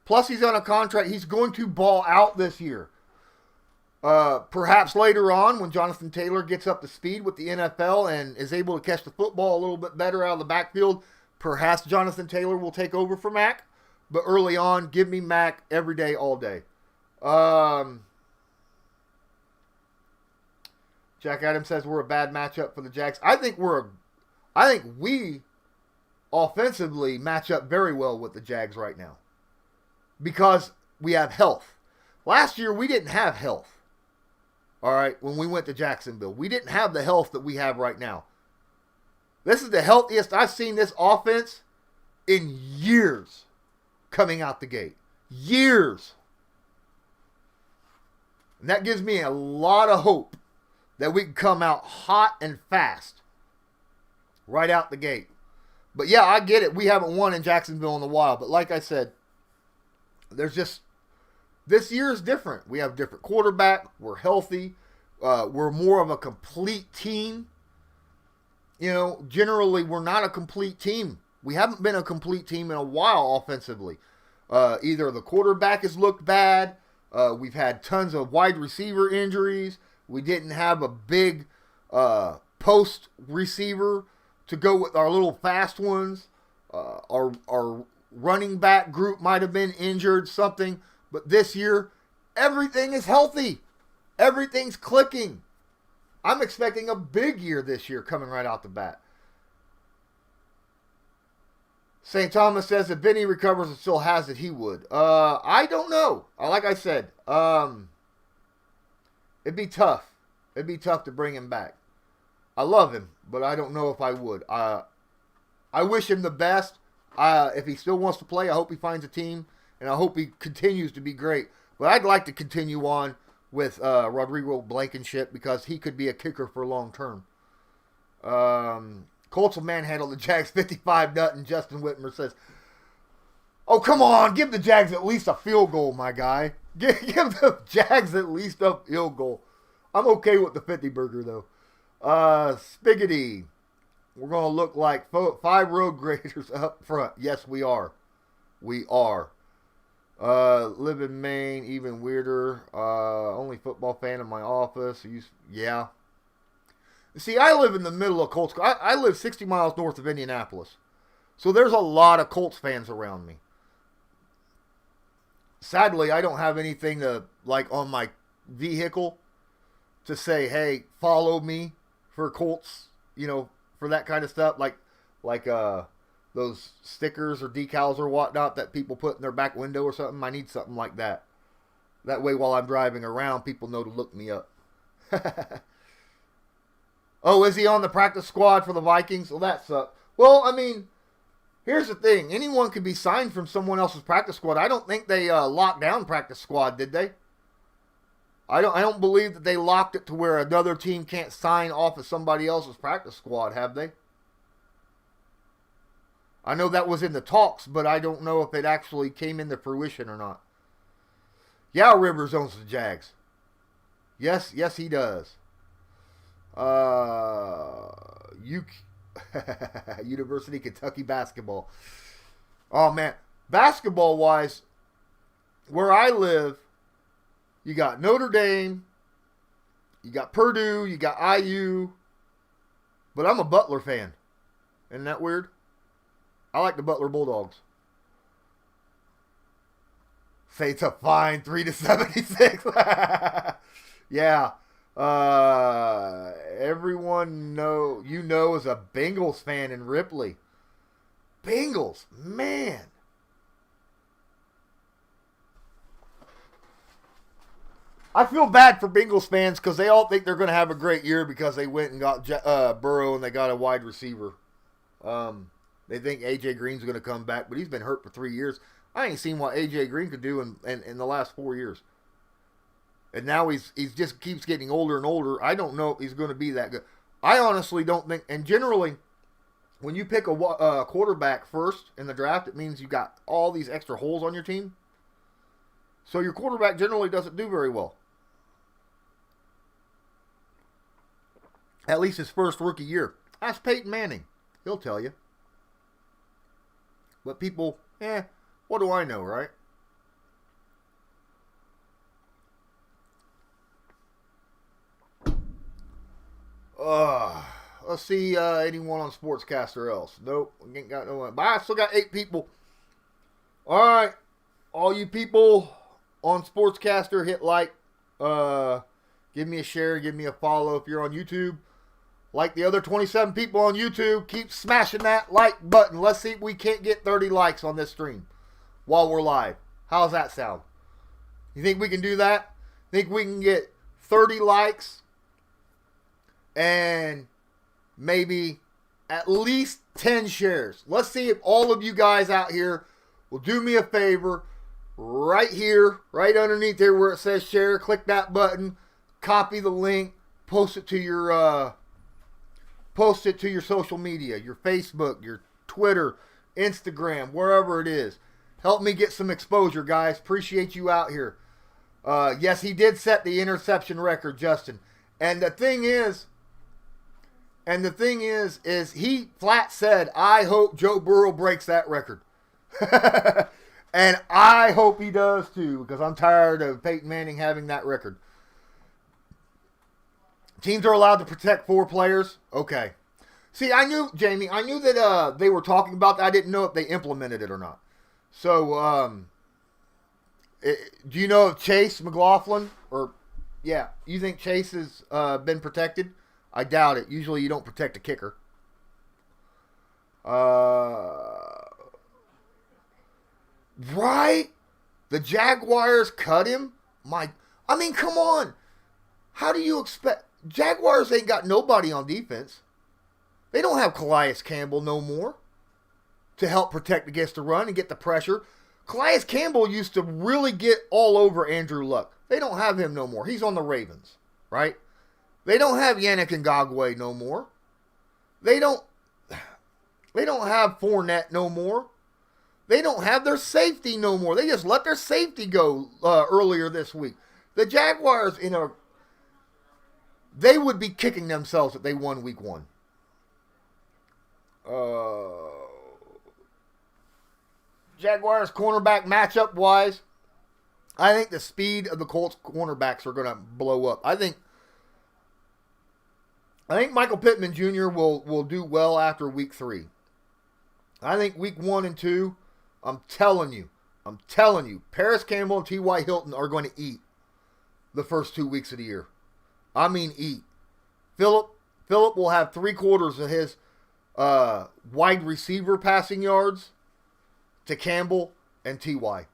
Plus, he's on a contract. He's going to ball out this year. Perhaps later on, when Jonathan Taylor gets up to speed with the NFL and is able to catch the football a little bit better out of the backfield, perhaps Jonathan Taylor will take over for Mack. But early on, give me Mack every day, all day. Jack Adams says we're a bad matchup for the Jags. I think we offensively match up very well with the Jags right now because we have health. Last year, we didn't have health. All right, when we went to Jacksonville, we didn't have the health that we have right now. This is the healthiest I've seen this offense in years coming out the gate. Years. And that gives me a lot of hope that we can come out hot and fast right out the gate. But yeah, I get it. We haven't won in Jacksonville in a while. But like I said, this year is different. We have a different quarterback. We're healthy. We're more of a complete team. You know, generally, we're not a complete team. We haven't been a complete team in a while offensively. Either the quarterback has looked bad. We've had tons of wide receiver injuries. We didn't have a big post receiver to go with our little fast ones. Our running back group might have been injured, something. But this year, everything is healthy. Everything's clicking. I'm expecting a big year this year coming right out the bat. St. Thomas says if Vinny recovers and still has it, he would. I don't know. Like I said, it'd be tough. It'd be tough to bring him back. I love him, but I don't know if I would. I wish him the best. If he still wants to play, I hope he finds a team, and I hope he continues to be great. But I'd like to continue on with Rodrigo Blankenship because he could be a kicker for long term. Colts will manhandle the Jags 55-0. Justin Whitmer says, oh, come on. Give the Jags at least a field goal, my guy. Give the Jags at least a field goal. I'm okay with the 50 burger, though. Spiggity. We're going to look like 5 road graders up front. Yes, we are. We are. Live in Maine, even weirder. Only football fan in my office. Yeah. See, I live in the middle of Colts. I live 60 miles north of Indianapolis. So there's a lot of Colts fans around me. Sadly, I don't have anything to, like, on my vehicle to say, hey, follow me for Colts, for that kind of stuff. Like those stickers or decals or whatnot that people put in their back window or something. I need something like that. That way, while I'm driving around, people know to look me up. Oh, is he on the practice squad for the Vikings? Well, that sucks. Well, I mean, here's the thing. Anyone could be signed from someone else's practice squad. I don't think they locked down practice squad, did they? I don't believe that they locked it to where another team can't sign off of somebody else's practice squad, have they? I know that was in the talks, but I don't know if it actually came into fruition or not. Yeah, Rivers owns the Jags. Yes, he does. University of Kentucky basketball. Oh, man. Basketball-wise, where I live, you got Notre Dame, you got Purdue, you got IU, but I'm a Butler fan. Isn't that weird? I like the Butler Bulldogs. Say it's a fine 3-76. Yeah. Everyone is a Bengals fan in Ripley. Bengals, man. I feel bad for Bengals fans because they all think they're going to have a great year because they went and got Burrow and they got a wide receiver. They think A.J. Green's going to come back, but he's been hurt for 3 years. I ain't seen what A.J. Green could do in the last 4 years. And now he's just keeps getting older and older. I don't know if he's going to be that good. I honestly don't think, and generally, when you pick a quarterback first in the draft, it means you got all these extra holes on your team. So your quarterback generally doesn't do very well. At least his first rookie year. Ask Peyton Manning. He'll tell you. But people, what do I know, right? Let's see anyone on Sportscaster else. Nope, ain't got no one. But I still got 8 people. All right, all you people on Sportscaster, hit like. Give me a share, give me a follow if you're on YouTube. Like the other 27 people on YouTube, keep smashing that like button. Let's see if we can't get 30 likes on this stream while we're live. How's that sound? You think we can do that? Think we can get 30 likes and maybe at least 10 shares? Let's see if all of you guys out here will do me a favor. Right here, right underneath there where it says share, click that button, copy the link, post it to your social media, your Facebook, your Twitter, Instagram, wherever it is. Help me get some exposure, guys. Appreciate you out here. Yes, he did set the interception record, Justin. And the thing is he flat said, I hope Joe Burrow breaks that record. And I hope he does too, because I'm tired of Peyton Manning having that record. Teams are allowed to protect 4 players. Okay. See, Jamie, I knew that they were talking about that. I didn't know if they implemented it or not. So, do you know if Chase Mclaughlin, you think Chase has been protected? I doubt it. Usually you don't protect a kicker. Right? The Jaguars cut him? Come on. How do you expect? Jaguars ain't got nobody on defense. They don't have Calais Campbell no more to help protect against the run and get the pressure. Calais Campbell used to really get all over Andrew Luck. They don't have him no more. He's on the Ravens, right? They don't have Yannick Ngakoue no more. They don't have Fournette no more. They don't have their safety no more. They just let their safety go earlier this week. The Jaguars, they would be kicking themselves if they won week 1. Jaguars cornerback matchup wise, I think the speed of the Colts cornerbacks are going to blow up. I think Michael Pittman Jr. will do well after week 3. I think week 1 and 2, I'm telling you, Paris Campbell and T.Y. Hilton are going to eat the first 2 weeks of the year. I mean eat. Phillip will have 3/4 of his wide receiver passing yards to Campbell and T.Y.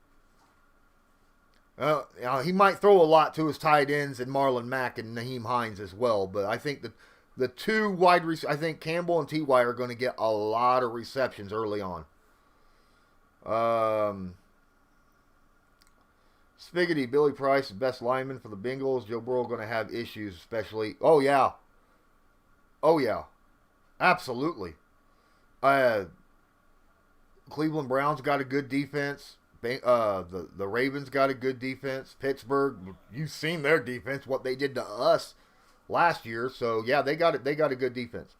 He might throw a lot to his tight ends and Marlon Mack and Naheem Hines as well, but I think that The two wide receivers, I think Campbell and T.Y. are going to get a lot of receptions early on. Spiggity, Billy Price, best lineman for the Bengals. Joe Burrow going to have issues, especially. Oh, yeah. Absolutely. Cleveland Browns got a good defense. The Ravens got a good defense. Pittsburgh, you've seen their defense, what they did to us last year. So, yeah, they got a good defense.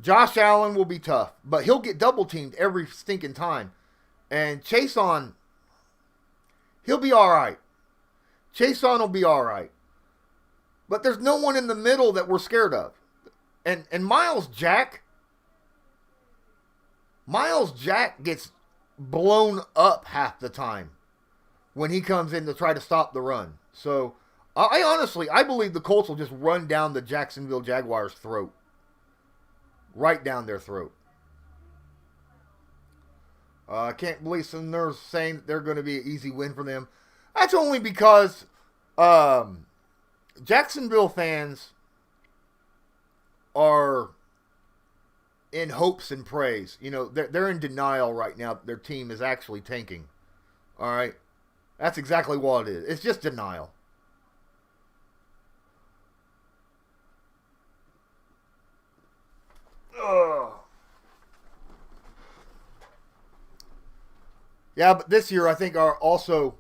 Josh Allen will be tough, but he'll get double-teamed every stinking time. And Chason, he'll be all right. Chason will be all right. But there's no one in the middle that we're scared of. And Miles Jack gets blown up half the time when he comes in to try to stop the run. So, I believe the Colts will just run down the Jacksonville Jaguars' throat. Right down their throat. I can't believe some nerds saying that they're going to be an easy win for them. That's only because Jacksonville fans are in hopes and praise. You know, they're in denial right now that their team is actually tanking. All right? That's exactly what it is. It's just denial. Ugh. Yeah, but this year I think are also,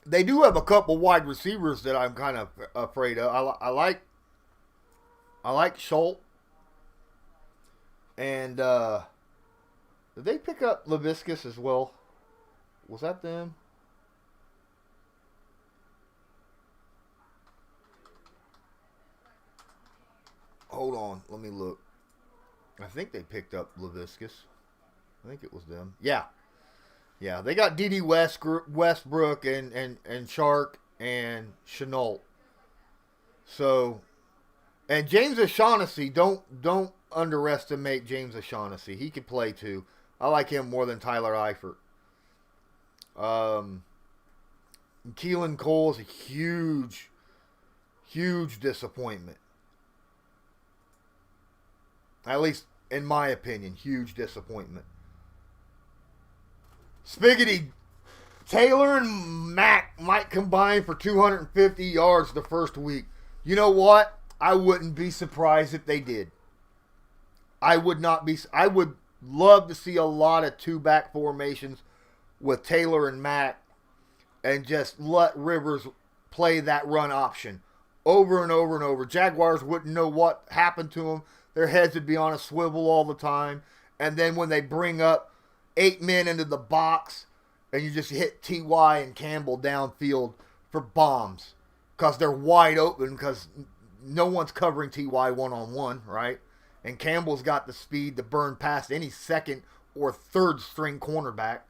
they do have a couple wide receivers that I'm kind of afraid of. I like Schultz. And did they pick up Laviscus as well? Was that them? Hold on, let me look. I think they picked up Laviscus. I think it was them. Yeah, they got D.D. Westbrook and Shark and Chenault. So, and James O'Shaughnessy, don't underestimate James O'Shaughnessy. He could play too. I like him more than Tyler Eifert. Keelan Cole is a huge disappointment. At least, in my opinion, huge disappointment. Spiggity, Taylor and Mack might combine for 250 yards the first week. You know what? I wouldn't be surprised if they did. I would love to see a lot of two-back formations with Taylor and Mack and just let Rivers play that run option over and over and over. Jaguars wouldn't know what happened to them. Their heads would be on a swivel all the time. And then when they bring up 8 men into the box and you just hit T.Y. and Campbell downfield for bombs because they're wide open because no one's covering T.Y. one-on-one, right? And Campbell's got the speed to burn past any second or third string cornerback.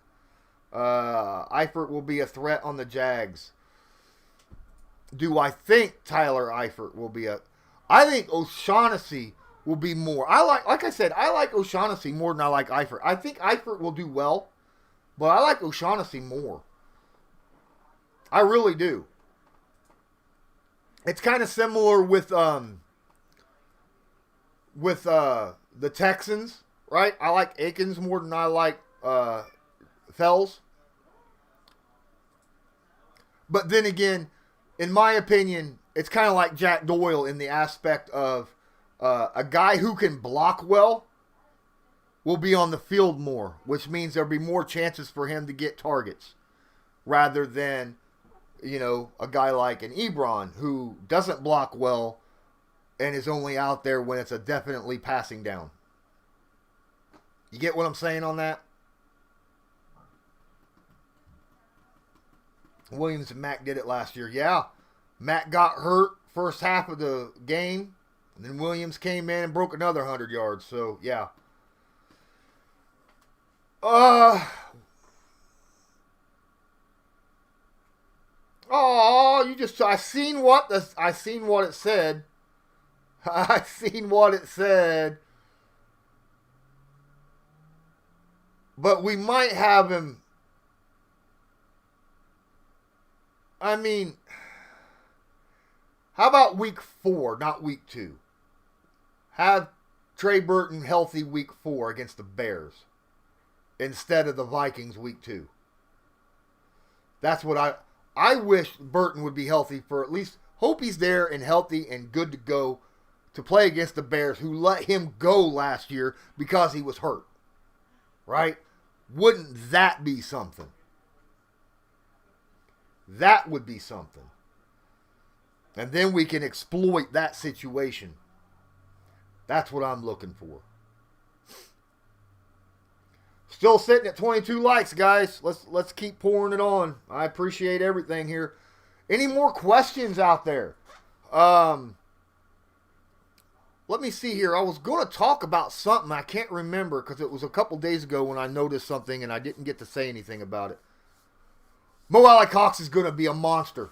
Eifert will be a threat on the Jags. Do I think Tyler Eifert will be I think O'Shaughnessy will be more. I like O'Shaughnessy more than I like Eifert. I think Eifert will do well, but I like O'Shaughnessy more. I really do. It's kind of similar with the Texans, right? I like Akins more than I like Fells. But then again, in my opinion, it's kind of like Jack Doyle in the aspect of a guy who can block well will be on the field more, which means there'll be more chances for him to get targets rather than, a guy like an Ebron who doesn't block well and is only out there when it's a definitely passing down. You get what I'm saying on that? Williams and Mack did it last year. Yeah, Mack got hurt first half of the game. And then Williams came in and broke another 100 yards. So, yeah. I seen what it said. I seen what it said. But we might have him I mean, how about week 4, not week 2? Have Trey Burton healthy week 4 against the Bears instead of the Vikings week 2. That's what I wish Burton would be healthy for at least. Hope he's there and healthy and good to go to play against the Bears, who let him go last year because he was hurt. Right? Wouldn't that be something? That would be something. And then we can exploit that situation. That's what I'm looking for. Still sitting at 22 likes, guys. Let's keep pouring it on. I appreciate everything here. Any more questions out there? Let me see here. I was going to talk about something. I can't remember because it was a couple days ago when I noticed something and I didn't get to say anything about it. Mo Alley-Cox is going to be a monster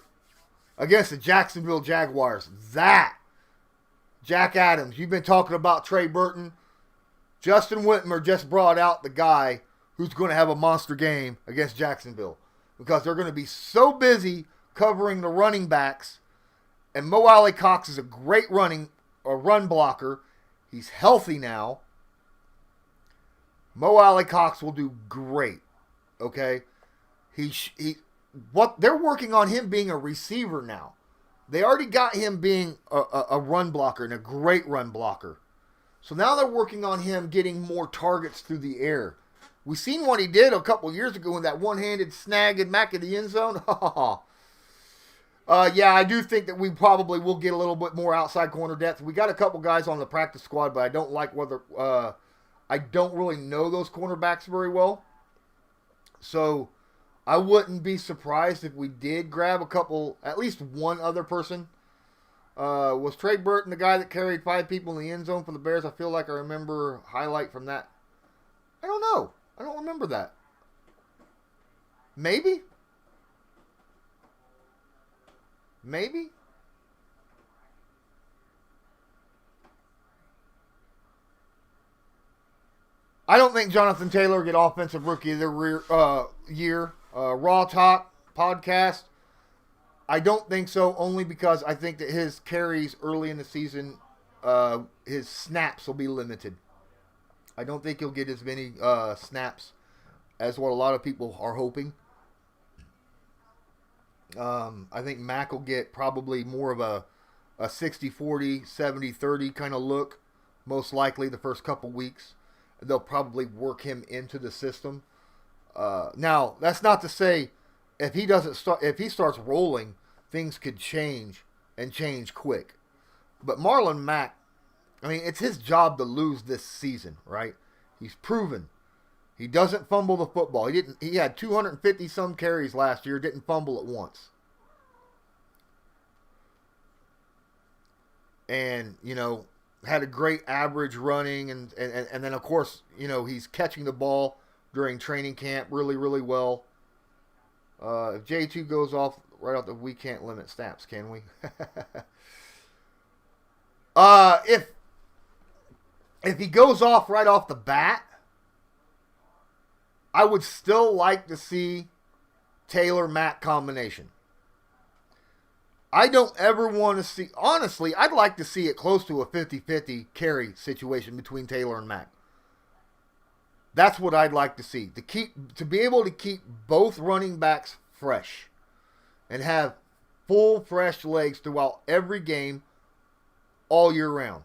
against the Jacksonville Jaguars. That, Jack Adams, you've been talking about Trey Burton. Justin Whitmer just brought out the guy who's going to have a monster game against Jacksonville because they're going to be so busy covering the running backs. And Mo Alley-Cox is a great run blocker. He's healthy now. Mo Alley-Cox will do great. Okay? They're working on him being a receiver now. They already got him being a run blocker and a great run blocker. So now they're working on him getting more targets through the air. We seen what he did a couple years ago in that one-handed snag in back of the end zone. Yeah, I do think that we probably will get a little bit more outside corner depth. We got a couple guys on the practice squad, but I don't like whether I don't really know those cornerbacks very well. So I wouldn't be surprised if we did grab a couple, at least one other person. Was Trey Burton the guy that carried 5 people in the end zone for the Bears? I feel like I remember a highlight from that. I don't know. I don't remember that. Maybe? Maybe? I don't think Jonathan Taylor will get Offensive Rookie of the Year. Raw Talk podcast. I don't think so, only because I think that his carries early in the season, his snaps will be limited. I don't think he'll get as many snaps as what a lot of people are hoping. I think Mac will get probably more of a 60-40, 70-30 kind of look, most likely the first couple weeks. They'll probably work him into the system. Now, that's not to say if he starts rolling, things could change and change quick. But Marlon Mack, I mean, it's his job to lose this season, right? He's proven. He doesn't fumble the football. He had 250 some carries last year, didn't fumble it once. And, had a great average running and then of course, he's catching the ball during training camp really, really well. If J2 goes off right off we can't limit snaps, can we? If he goes off right off the bat, I would still like to see Taylor-Mack combination. I don't ever want to see, honestly, I'd like to see it close to a 50-50 carry situation between Taylor and Mack. That's what I'd like to see. To be able to keep both running backs fresh and have full fresh legs throughout every game all year round.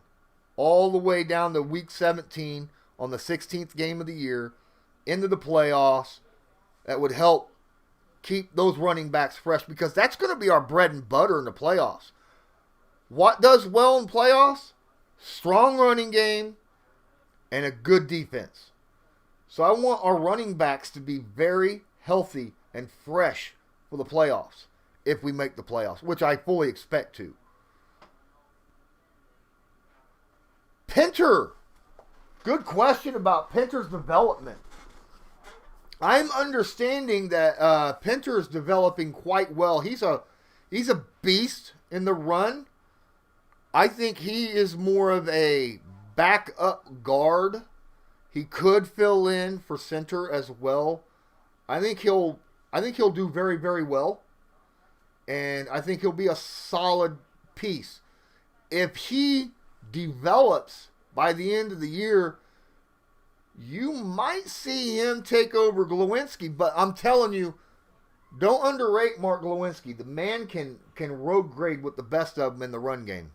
All the way down to week 17 on the 16th game of the year into the playoffs. That would help keep those running backs fresh because that's going to be our bread and butter in the playoffs. What does well in playoffs? Strong running game and a good defense. So I want our running backs to be very healthy and fresh for the playoffs if we make the playoffs, which I fully expect to. Pinter. Good question about Pinter's development. I'm understanding that Pinter is developing quite well. He's a beast in the run. I think he is more of a backup guard. He could fill in for center as well. I think he'll do very, very well. And I think he'll be a solid piece. If he develops by the end of the year, you might see him take over Glowinski. But I'm telling you, don't underrate Mark Glowinski. The man can road grade with the best of them in the run game.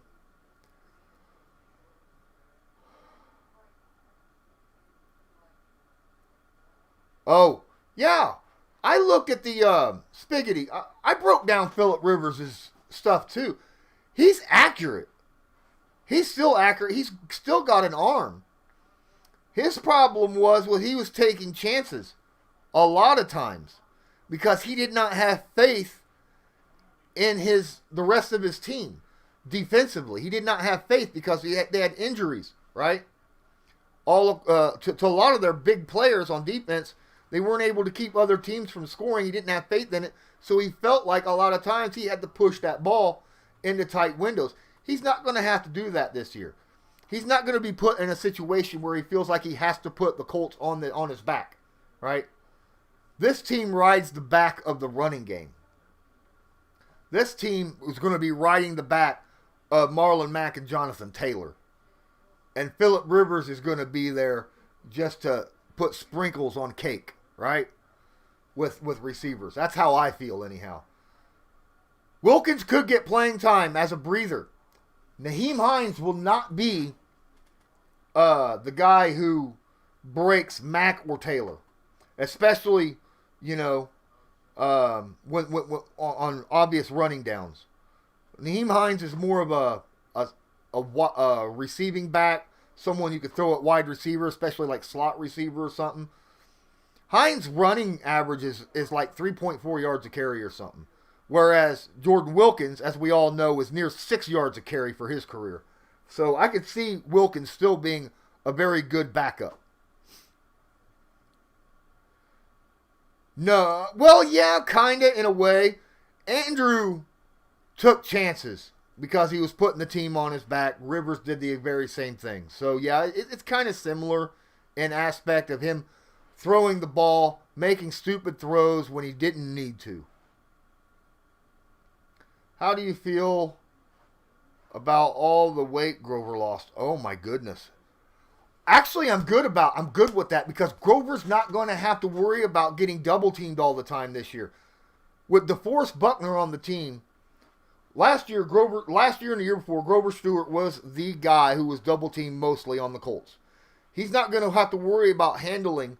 Oh, yeah. I looked at the Spiggity. I broke down Phillip Rivers' stuff too. He's accurate. He's still accurate. He's still got an arm. His problem was he was taking chances a lot of times because he did not have faith in the rest of his team defensively. He did not have faith because they had injuries, right? To a lot of their big players on defense, they weren't able to keep other teams from scoring. He didn't have faith in it, so he felt like a lot of times he had to push that ball into tight windows. He's not going to have to do that this year. He's not going to be put in a situation where he feels like he has to put the Colts on his back, right? This team rides the back of the running game. This team is going to be riding the back of Marlon Mack and Jonathan Taylor. And Phillip Rivers is going to be there just to put sprinkles on cake, right? With receivers. That's how I feel anyhow. Wilkins could get playing time as a breather. Nyheim Hines will not be the guy who breaks Mack or Taylor. Especially, when on obvious running downs. Nyheim Hines is more of a receiving back, someone you could throw at wide receiver, especially like slot receiver or something. Hines' running average is like 3.4 yards a carry or something. Whereas Jordan Wilkins, as we all know, is near 6 yards a carry for his career. So I could see Wilkins still being a very good backup. No, well, yeah, kind of in a way. Andrew took chances because he was putting the team on his back. Rivers did the very same thing. So, yeah, it's kind of similar in aspect of him throwing the ball, making stupid throws when he didn't need to. How do you feel about all the weight Grover lost? Oh, my goodness. Actually, I'm good with that because Grover's not going to have to worry about getting double teamed all the time this year. With DeForest Buckner on the team, last year and the year before, Grover Stewart was the guy who was double teamed mostly on the Colts. He's not going to have to worry about handling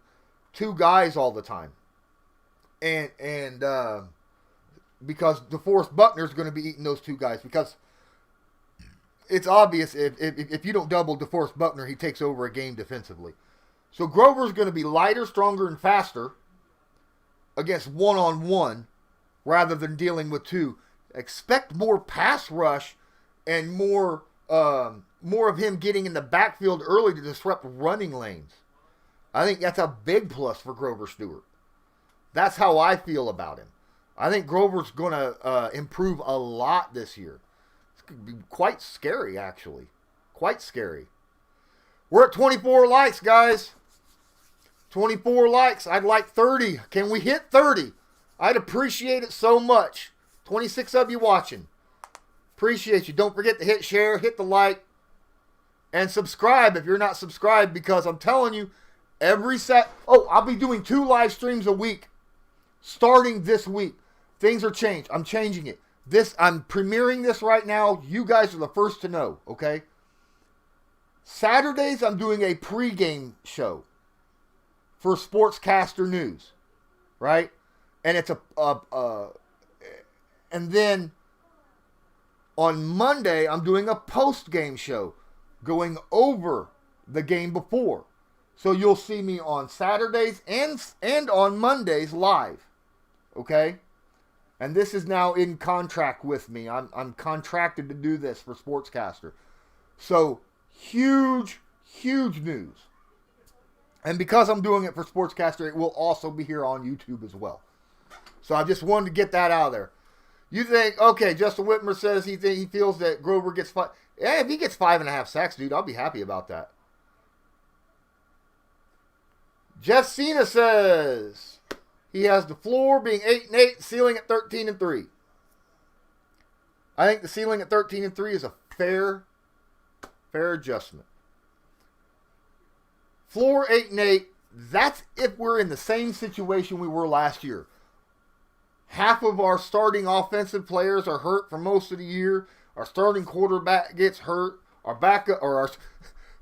two guys all the time. And because DeForest Buckner is going to be eating those two guys because it's obvious if you don't double DeForest Buckner, he takes over a game defensively. So Grover's going to be lighter, stronger, and faster against one-on-one rather than dealing with two. Expect more pass rush and more of him getting in the backfield early to disrupt running lanes. I think that's a big plus for Grover Stewart. That's how I feel about him. I think Grover's going to improve a lot this year. It's going to be quite scary, actually. Quite scary. We're at 24 likes, guys. 24 likes. I'd like 30. Can we hit 30? I'd appreciate it so much. 26 of you watching. Appreciate you. Don't forget to hit share, hit the like, and subscribe if you're not subscribed because I'm telling you, I'll be doing 2 live streams a week starting this week. Things are changed. I'm changing it. I'm premiering this right now. You guys are the first to know, okay? Saturdays, I'm doing a pregame show for Sportscaster News, right? And it's and then on Monday, I'm doing a post-game show going over the game before. So you'll see me on Saturdays and on Mondays live, okay? And this is now in contract with me. I'm contracted to do this for Sportscaster. So, huge, huge news. And because I'm doing it for Sportscaster, it will also be here on YouTube as well. So I just wanted to get that out of there. You think, okay, Justin Whitmer says he feels that Grover gets 5. Yeah, if he gets 5.5 sacks, dude, I'll be happy about that. Jeff Cena says he has the floor being 8-8, ceiling at 13-3. I think the ceiling at 13-3 is a fair adjustment. Floor 8-8. That's if we're in the same situation we were last year. Half of our starting offensive players are hurt for most of the year. Our starting quarterback gets hurt. Our backup or our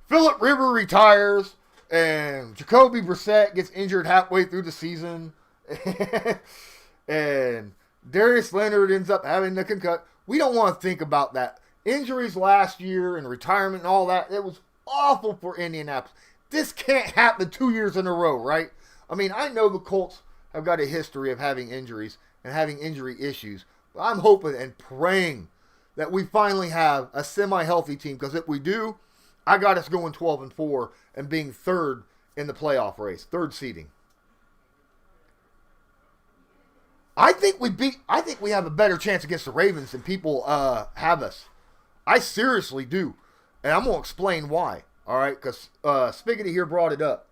Phillip Rivers retires, and Jacoby Brissett gets injured halfway through the season, and Darius Leonard ends up having the concussion. We don't want to think about that. Injuries last year and retirement and all that, it was awful for Indianapolis. This can't happen 2 years in a row, right? I mean, I know the Colts have got a history of having injuries and having injury issues, but I'm hoping and praying that we finally have a semi-healthy team, because if we do, I got us going 12-4 and being third in the playoff race, third seeding. I think we have a better chance against the Ravens than people have us. I seriously do. And I'm going to explain why. All right, because Spiggity here brought it up.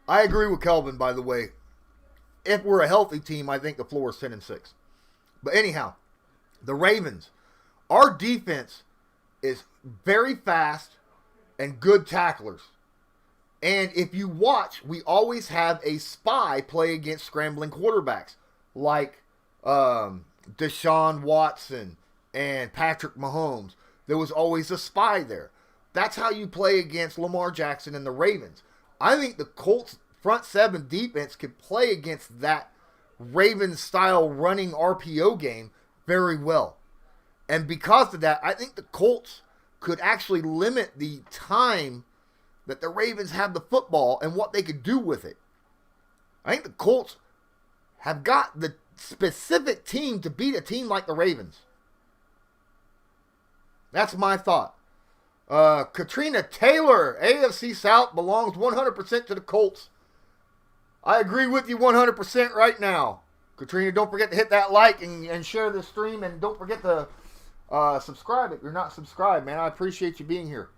I agree with Kelvin, by the way. If we're a healthy team, I think the floor is 10-6. But anyhow, the Ravens, our defense is very fast and good tacklers. And if you watch, we always have a spy play against scrambling quarterbacks like Deshaun Watson and Patrick Mahomes. There was always a spy there. That's how you play against Lamar Jackson and the Ravens. I think the Colts front seven defense could play against that Ravens-style running RPO game very well. And because of that, I think the Colts could actually limit the time that the Ravens have the football and what they could do with it. I think the Colts have got the specific team to beat a team like the Ravens. That's my thought. Katrina Taylor, AFC South belongs 100% to the Colts. I agree with you 100% right now. Katrina, don't forget to hit that like and share this stream. And don't forget to subscribe if you're not subscribed, man. I appreciate you being here.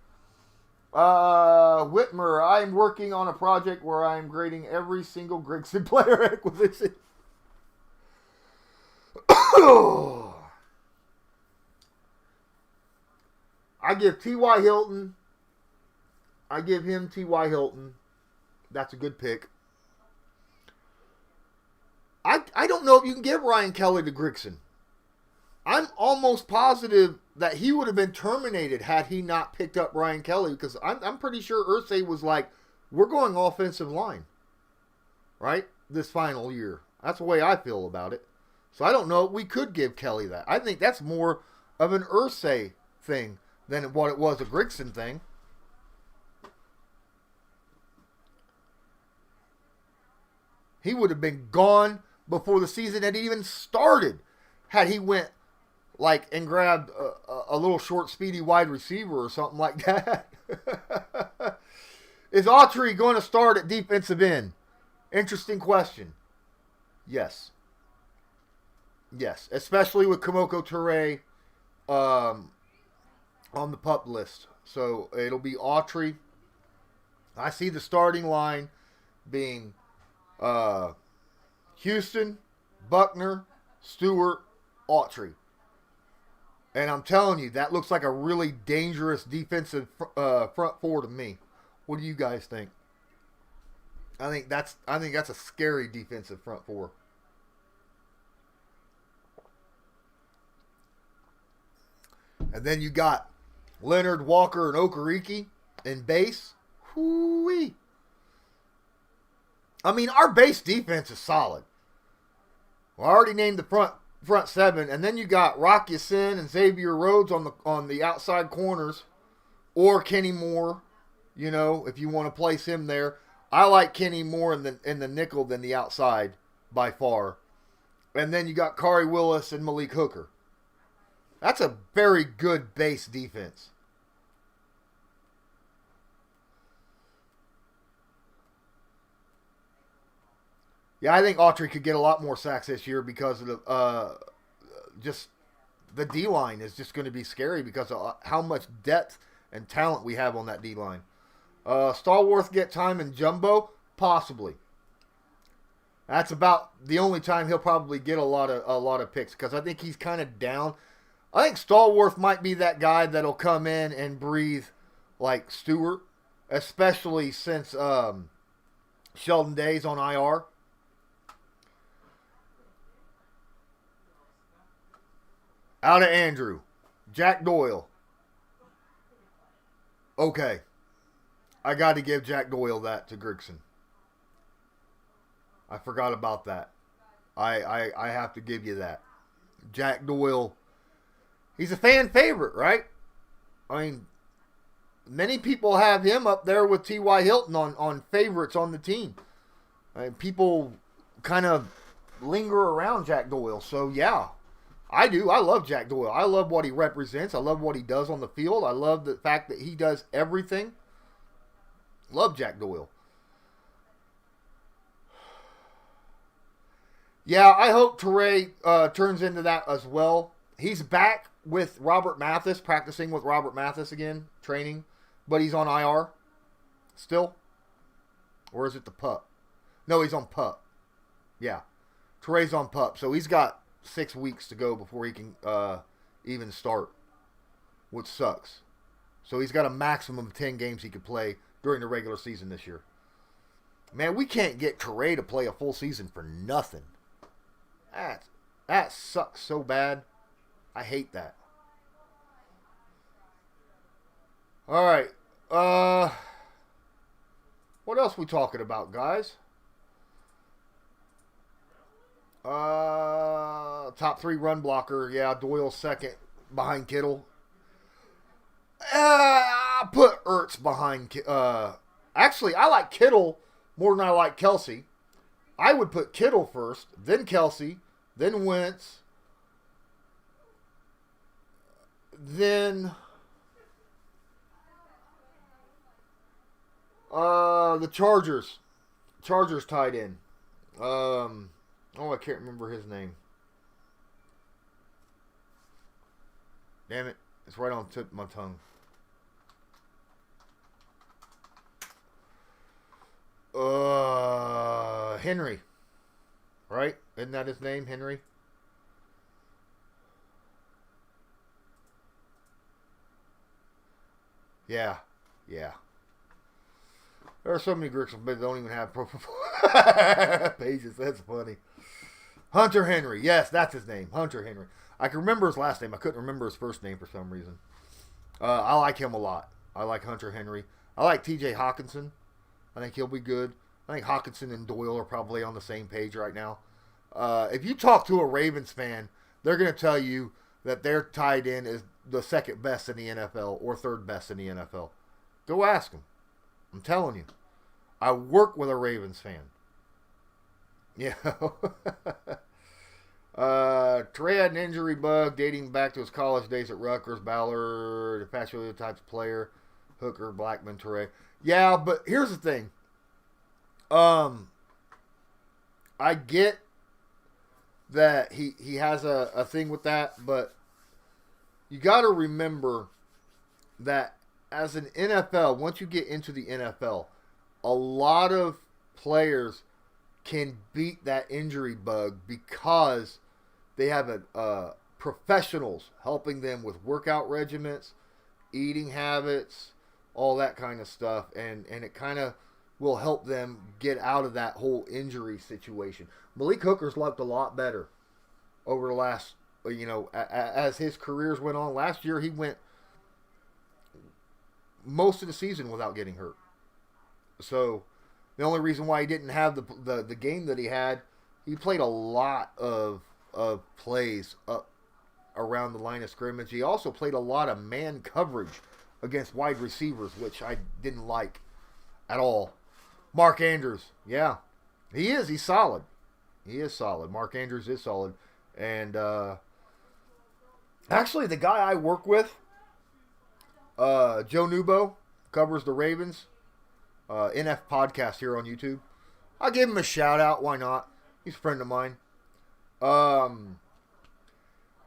Whitmer, I'm working on a project where I'm grading every single Grigson player acquisition. I give T.Y. Hilton. I give him T.Y. Hilton. That's a good pick. I don't know if you can give Ryan Kelly to Grigson. I'm almost positive that he would have been terminated had he not picked up Ryan Kelly, because I'm pretty sure Irsay was like, we're going offensive line, right, this final year. That's the way I feel about it. So I don't know if we could give Kelly that. I think that's more of an Irsay thing than what it was a Grigson thing. He would have been gone before the season had even started had he went like and grabbed a little short, speedy wide receiver or something like that. Is Autry going to start at defensive end? Interesting question. Yes. Yes, especially with Kamoko Toure on the PUP list. So it'll be Autry. I see the starting line being Houston, Buckner, Stewart, Autry. And I'm telling you, that looks like a really dangerous defensive front four to me. What do you guys think? I think that's a scary defensive front four. And then you got Leonard, Walker, and Okereke in base. Hoo-wee. I mean, our base defense is solid. Well, I already named the front seven, and then you got Rock Ya-Sin and Xavier Rhodes on the outside corners, or Kenny Moore. You know, if you want to place him there, I like Kenny Moore in the nickel than the outside by far. And then you got Kari Willis and Malik Hooker. That's a very good base defense. Yeah, I think Autry could get a lot more sacks this year because of the D-line is just going to be scary because of how much depth and talent we have on that D-line. Stallworth get time in jumbo? Possibly. That's about the only time he'll probably get a lot of picks because I think he's kind of down. I think Stallworth might be that guy that'll come in and breathe like Stewart, especially since Sheldon Day's on IR. Out of Andrew, Jack Doyle. Okay, I got to give Jack Doyle that to Grigson. I forgot about that. I have to give you that. Jack Doyle, he's a fan favorite, right? I mean, many people have him up there with T.Y. Hilton on favorites on the team. I mean, people kind of linger around Jack Doyle. So, yeah, I do. I love Jack Doyle. I love what he represents. I love what he does on the field. I love the fact that he does everything. Love Jack Doyle. Yeah, I hope Teray turns into that as well. He's back with Robert Mathis, practicing with Robert Mathis again, training. But he's on IR still. Or is it the PUP? No, he's on PUP. Yeah. Teray's on PUP. So he's got 6 weeks to go before he can even start, which sucks. So he's got a maximum of 10 games he could play during the regular season this year. Man, we can't get Teray to play a full season for nothing. That sucks so bad. I hate that. All right. What else we talking about, guys? Top 3 run blocker. Yeah, Doyle second behind Kittle. I'll put Ertz behind. Actually, I like Kittle more than I like Kelsey. I would put Kittle first, then Kelsey, then Wentz, then the Chargers. Chargers tied in. I can't remember his name. Damn it. It's right on the tip of my tongue. Henry. Right? Isn't that his name, Henry? Yeah. There are so many Grixels that don't even have profile pages. That's funny. Hunter Henry. Yes, that's his name. Hunter Henry. I can remember his last name. I couldn't remember his first name for some reason. I like him a lot. I like Hunter Henry. I like TJ Hawkinson. I think he'll be good. I think Hawkinson and Doyle are probably on the same page right now. If you talk to a Ravens fan, they're going to tell you that their tight end is the second best in the NFL or third best in the NFL. Go ask them. I'm telling you. I work with a Ravens fan. Yeah. Trey had an injury bug dating back to his college days at Rutgers. Ballard, infatuated types of player. Hooker, Blackman, Trey. Yeah, but here's the thing. I get that he has a thing with that, but you got to remember that as an NFL, once you get into the NFL, a lot of players can beat that injury bug because they have professionals helping them with workout regimens, eating habits, all that kind of stuff, and it kind of will help them get out of that whole injury situation. Malik Hooker's looked a lot better over the last, as his careers went on. Last year, he went most of the season without getting hurt. So the only reason why he didn't have the game that he had, he played a lot of plays up around the line of scrimmage. He also played a lot of man coverage against wide receivers, which I didn't like at all. Mark Andrews, yeah, he is. He's solid. He is solid. Mark Andrews is solid. And actually, the guy I work with, Joe Nubo, covers the Ravens. NF Podcast here on YouTube. I'll give him a shout out. Why not? He's a friend of mine.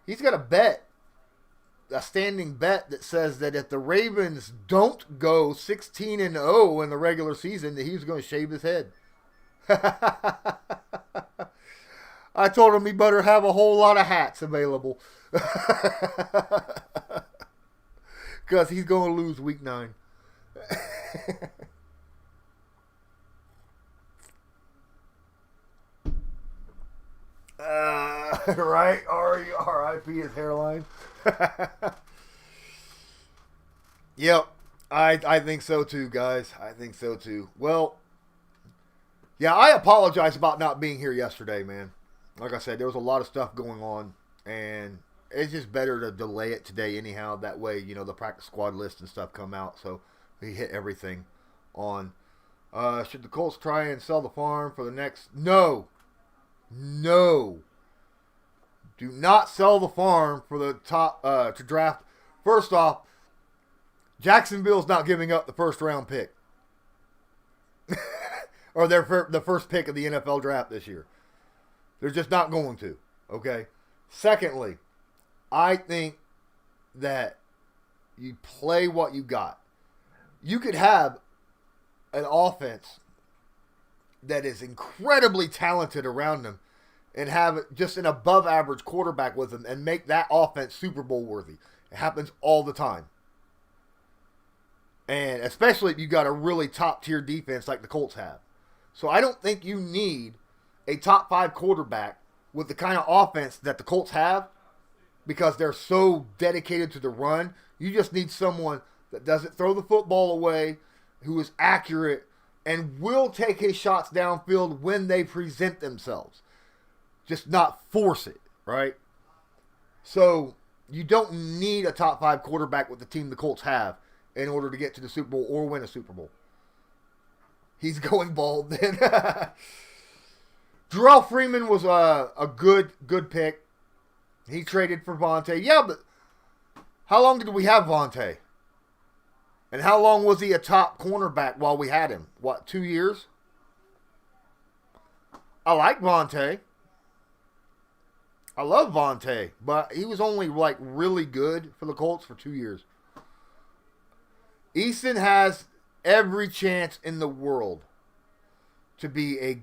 He's got a standing bet that says that if the Ravens don't go 16-0 in the regular season, that he's going to shave his head. I told him he better have a whole lot of hats available. Because he's going to lose week 9. Right? R.I.P. his hairline. Yep. I think so too, guys. I think so too. Well, yeah, I apologize about not being here yesterday, man. Like I said, there was a lot of stuff going on, and it's just better to delay it today anyhow. That way, the practice squad list and stuff come out, so we hit everything on. Should the Colts try and sell the farm for the next... No. Do not sell the farm for the top to draft. First off, Jacksonville's not giving up the first round pick. Or the first pick of the NFL draft this year. They're just not going to. Okay? Secondly, I think that you play what you got. You could have an offense that is incredibly talented around them and have just an above average quarterback with them and make that offense Super Bowl worthy. It happens all the time. And especially if you got a really top tier defense like the Colts have. So I don't think you need a top 5 quarterback with the kind of offense that the Colts have because they're so dedicated to the run. You just need someone that doesn't throw the football away, who is accurate, and will take his shots downfield when they present themselves. Just not force it, right? So you don't need a top 5 quarterback with the team the Colts have in order to get to the Super Bowl or win a Super Bowl. He's going bald then. Jerrell Freeman was a good pick. He traded for Vontae. Yeah, but how long did we have Vontae? And how long was he a top cornerback while we had him? 2 years? I like Vontae. I love Vontae, but he was only really good for the Colts for 2 years. Eason has every chance in the world to be a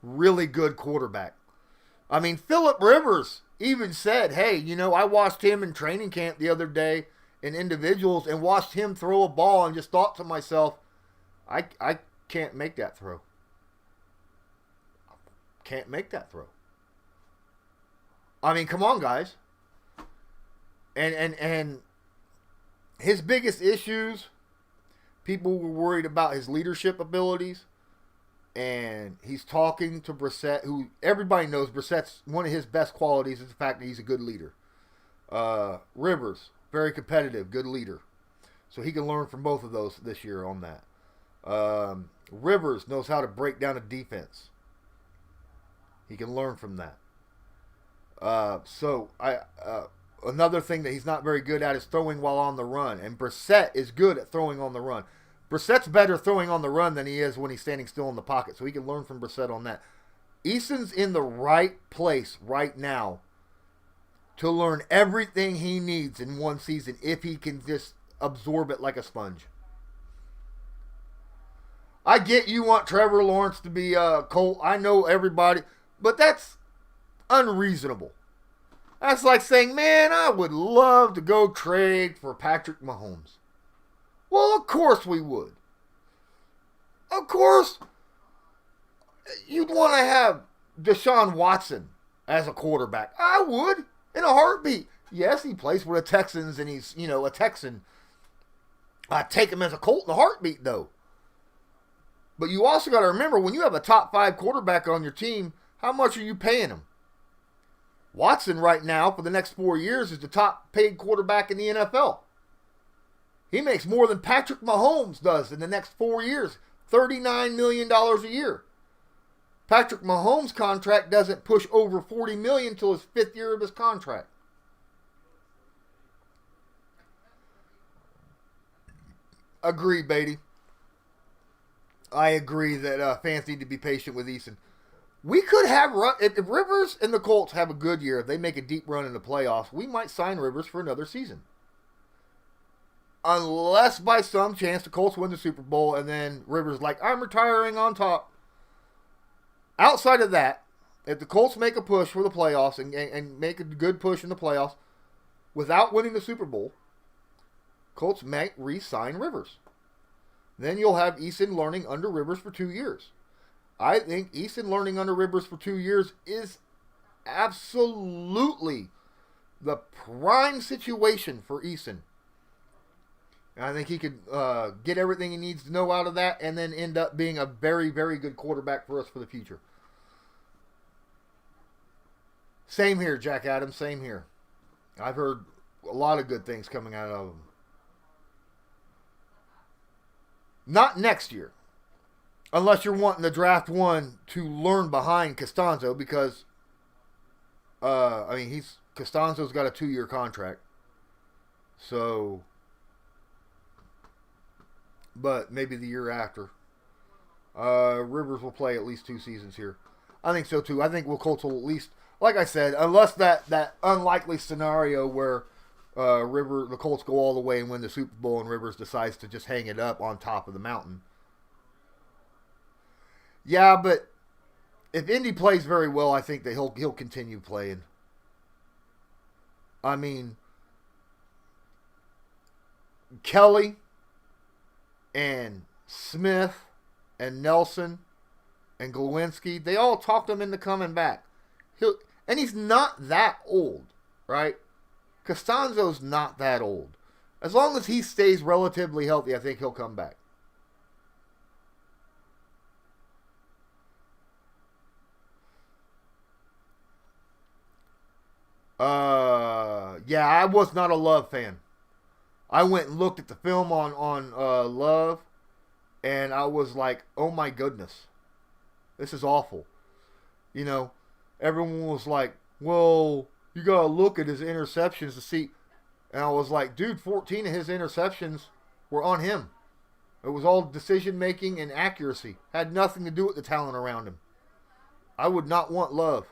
really good quarterback. I mean, Phillip Rivers even said, hey, I watched him in training camp the other day in individuals and watched him throw a ball and just thought to myself, I can't make that throw. Can't make that throw. I mean, come on, guys. And his biggest issues, people were worried about his leadership abilities. And he's talking to Brissett, who everybody knows Brissett's one of his best qualities is the fact that he's a good leader. Rivers, very competitive, good leader. So he can learn from both of those this year on that. Rivers knows how to break down a defense. He can learn from that. Another thing that he's not very good at is throwing while on the run. And Brissett is good at throwing on the run. Brissett's better throwing on the run than he is when he's standing still in the pocket. So he can learn from Brissett on that. Eason's in the right place right now to learn everything he needs in one season if he can just absorb it like a sponge. I get you want Trevor Lawrence to be a Colt. I know everybody. But that's unreasonable. That's like saying, man, I would love to go trade for Patrick Mahomes. Well, of course we would. Of course, you'd want to have Deshaun Watson as a quarterback. I would, in a heartbeat. Yes, he plays for the Texans, and he's, a Texan. I'd take him as a Colt in a heartbeat, though. But you also got to remember, when you have a top 5 quarterback on your team, how much are you paying him? Watson right now, for the next 4 years, is the top paid quarterback in the NFL. He makes more than Patrick Mahomes does in the next 4 years. $39 million a year. Patrick Mahomes' contract doesn't push over $40 million until his 5th year of his contract. Agree, Beatty. I agree that fans need to be patient with Eason. We could have if Rivers and the Colts have a good year, if they make a deep run in the playoffs, we might sign Rivers for another season. Unless by some chance the Colts win the Super Bowl and then Rivers like, I'm retiring on top. Outside of that, if the Colts make a push for the playoffs and make a good push in the playoffs without winning the Super Bowl, Colts might re-sign Rivers. Then you'll have Eason learning under Rivers for 2 years. I think Eason learning under Rivers for 2 years is absolutely the prime situation for Eason. And I think he could get everything he needs to know out of that and then end up being a very, very good quarterback for us for the future. Same here, Jack Adams. Same here. I've heard a lot of good things coming out of him. Not next year. Unless you're wanting to draft one to learn behind Costanzo because, Costanzo's got a 2-year contract. So, but maybe the year after. Rivers will play at least 2 seasons here. I think so too. I think Colts will at least, like I said, unless that unlikely scenario where the Colts go all the way and win the Super Bowl and Rivers decides to just hang it up on top of the mountain. Yeah, but if Indy plays very well, I think that he'll continue playing. I mean, Kelly and Smith and Nelson and Glowinski, they all talked him into coming back. And he's not that old, right? Costanzo's not that old. As long as he stays relatively healthy, I think he'll come back. Yeah, I was not a Love fan. I went and looked at the film on Love, and I was like, oh my goodness. This is awful. You know, everyone was like, well, you got to look at his interceptions to see. And I was like, dude, 14 of his interceptions were on him. It was all decision-making and accuracy. Had nothing to do with the talent around him. I would not want Love.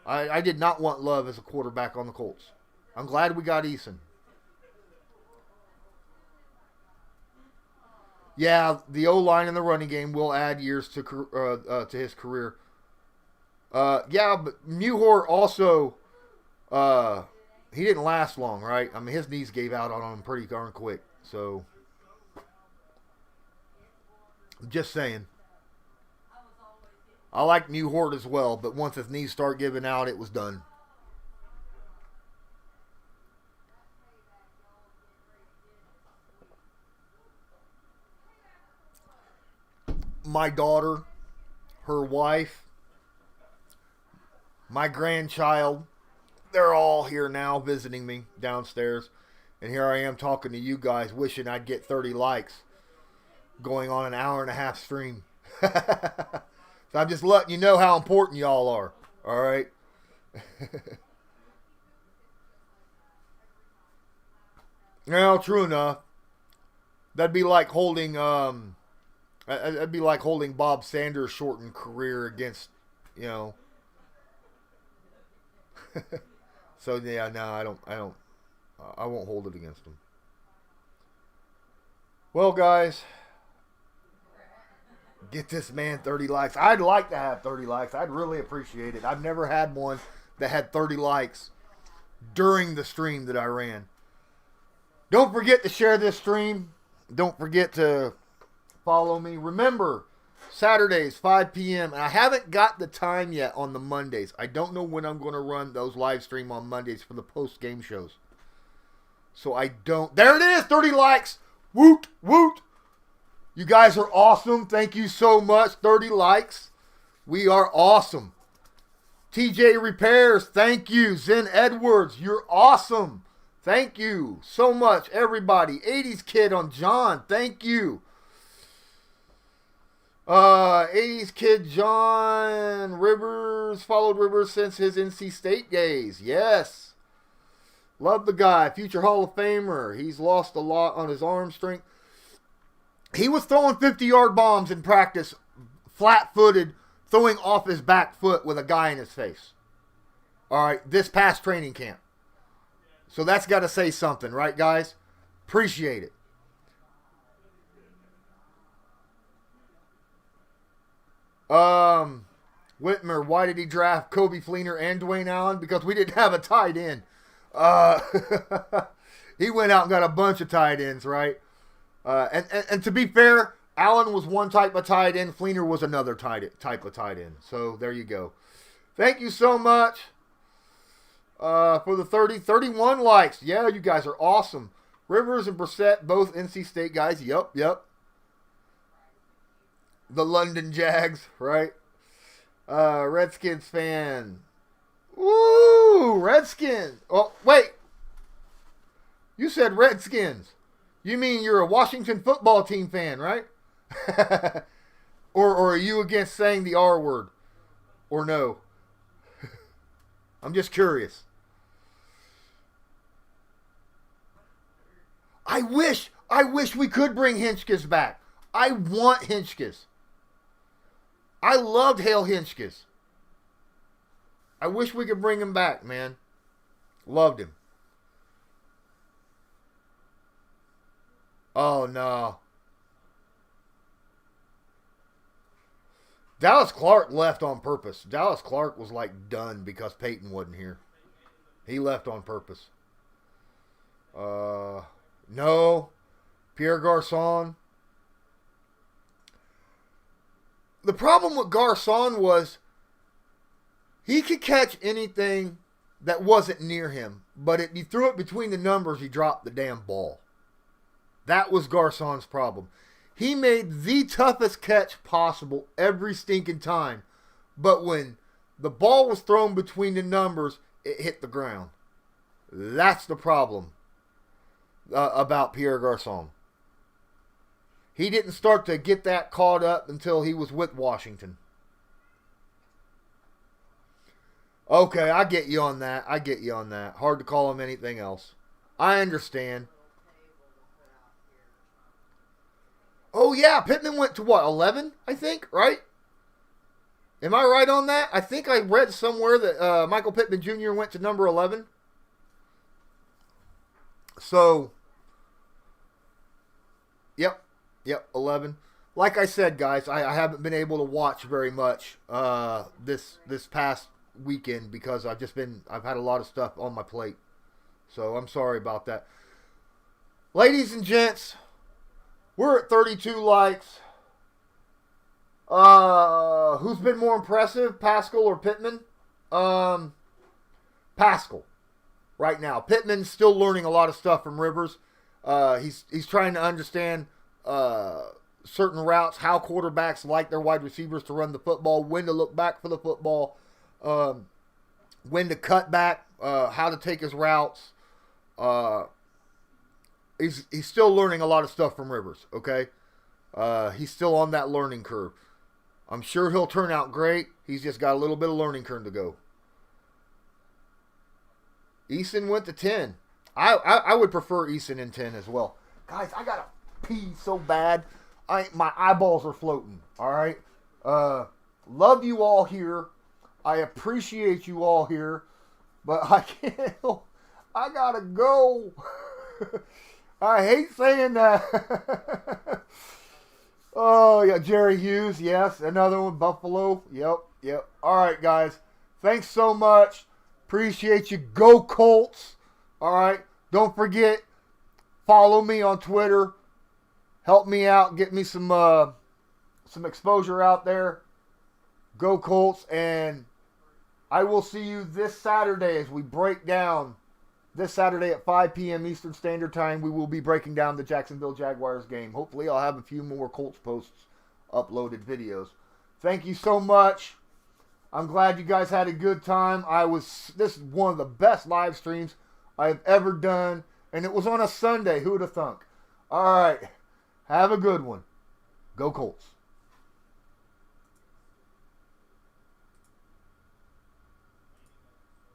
I did not want Love as a quarterback on the Colts. I'm glad we got Eason. Yeah, the O-line and the running game will add years to his career. Yeah, but Mewhort also, he didn't last long, right? I mean, his knees gave out on him pretty darn quick. So, just saying. I like Mewhort as well, but once his knees start giving out, it was done. My daughter, her wife, my grandchild, they're all here now visiting me downstairs. And here I am talking to you guys, wishing I'd get 30 likes, going on an hour and a half stream. So I'm just letting you know how important y'all are. All right? Well, true enough. That'd be like holding Bob Sanders' shortened career against, you know. So yeah, no, I won't hold it against him. Well, guys, get this man 30 likes. I'd like to have 30 likes. I'd really appreciate it. I've never had one that had 30 likes during the stream that I ran. Don't forget to share this stream. Don't forget to follow me. Remember, Saturdays, 5 p.m. And I haven't got the time yet on the Mondays. I don't know when I'm going to run those live stream on Mondays for the post-game shows. So I don't. There it is, 30 likes. Woot, woot. You guys are awesome. Thank you so much. 30 likes. We are awesome. TJ Repairs, thank you. Zen Edwards, you're awesome. Thank you so much, everybody. 80s Kid on John, thank you. 80s Kid John Rivers, followed Rivers since his NC State days. Yes. Love the guy. Future Hall of Famer. He's lost a lot on his arm strength. He was throwing 50-yard bombs in practice, flat-footed, throwing off his back foot with a guy in his face. All right, this past training camp. So that's got to say something, right, guys? Appreciate it. Whitmer, why did he draft Kobe Fleener and Dwayne Allen? Because we didn't have a tight end. He went out and got a bunch of tight ends, right? And to be fair, Allen was one type of tight end. Fleener was another type of tight end. So there you go. Thank you so much for the 31 likes. Yeah, you guys are awesome. Rivers and Brissett, both NC State guys. Yep. The London Jags, right? Redskins fan. Woo! Redskins. Oh, wait. You said Redskins. You mean you're a Washington football team fan, right? or are you against saying the R word? Or no? I'm just curious. I wish we could bring Hinchcus back. I want Hinchcus. I loved Hale Hinchcus. I wish we could bring him back, man. Loved him. Oh, no. Dallas Clark left on purpose. Dallas Clark was like done because Peyton wasn't here. He left on purpose. No. Pierre Garçon. The problem with Garçon was he could catch anything that wasn't near him, but if you threw it between the numbers, he dropped the damn ball. That was Garçon's problem. He made the toughest catch possible every stinking time, but when the ball was thrown between the numbers, it hit the ground. That's the problem about Pierre Garçon. He didn't start to get that caught up until he was with Washington. Okay, I get you on that. Hard to call him anything else. I understand. Oh, yeah, Pittman went to what, 11, I think, right? Am I right on that? I think I read somewhere that Michael Pittman Jr. went to number 11. So, yep, 11. Like I said, guys, I haven't been able to watch very much this past weekend because I've had a lot of stuff on my plate. So I'm sorry about that. Ladies and gents, we're at 32 likes. Who's been more impressive, Pascal or Pittman? Pascal, right now. Pittman's still learning a lot of stuff from Rivers. He's trying to understand certain routes, how quarterbacks like their wide receivers to run the football, when to look back for the football, when to cut back, how to take his routes. He's still learning a lot of stuff from Rivers, okay? He's still on that learning curve. I'm sure he'll turn out great. He's just got a little bit of learning curve to go. Eason went to 10. I would prefer Eason in 10 as well. Guys, I got to pee so bad. My eyeballs are floating, all right? Love you all here. I appreciate you all here. But I can't. I got to go. I hate saying that. Oh, yeah, Jerry Hughes, yes. Another one, Buffalo. Yep. All right, guys. Thanks so much. Appreciate you. Go Colts. All right. Don't forget, follow me on Twitter. Help me out. Get me some exposure out there. Go Colts. And I will see you this Saturday as we break down. This Saturday at 5 p.m. Eastern Standard Time, we will be breaking down the Jacksonville Jaguars game. Hopefully, I'll have a few more Colts posts uploaded videos. Thank you so much. I'm glad you guys had a good time. This is one of the best live streams I've ever done, and it was on a Sunday. Who would have thunk? All right. Have a good one. Go Colts.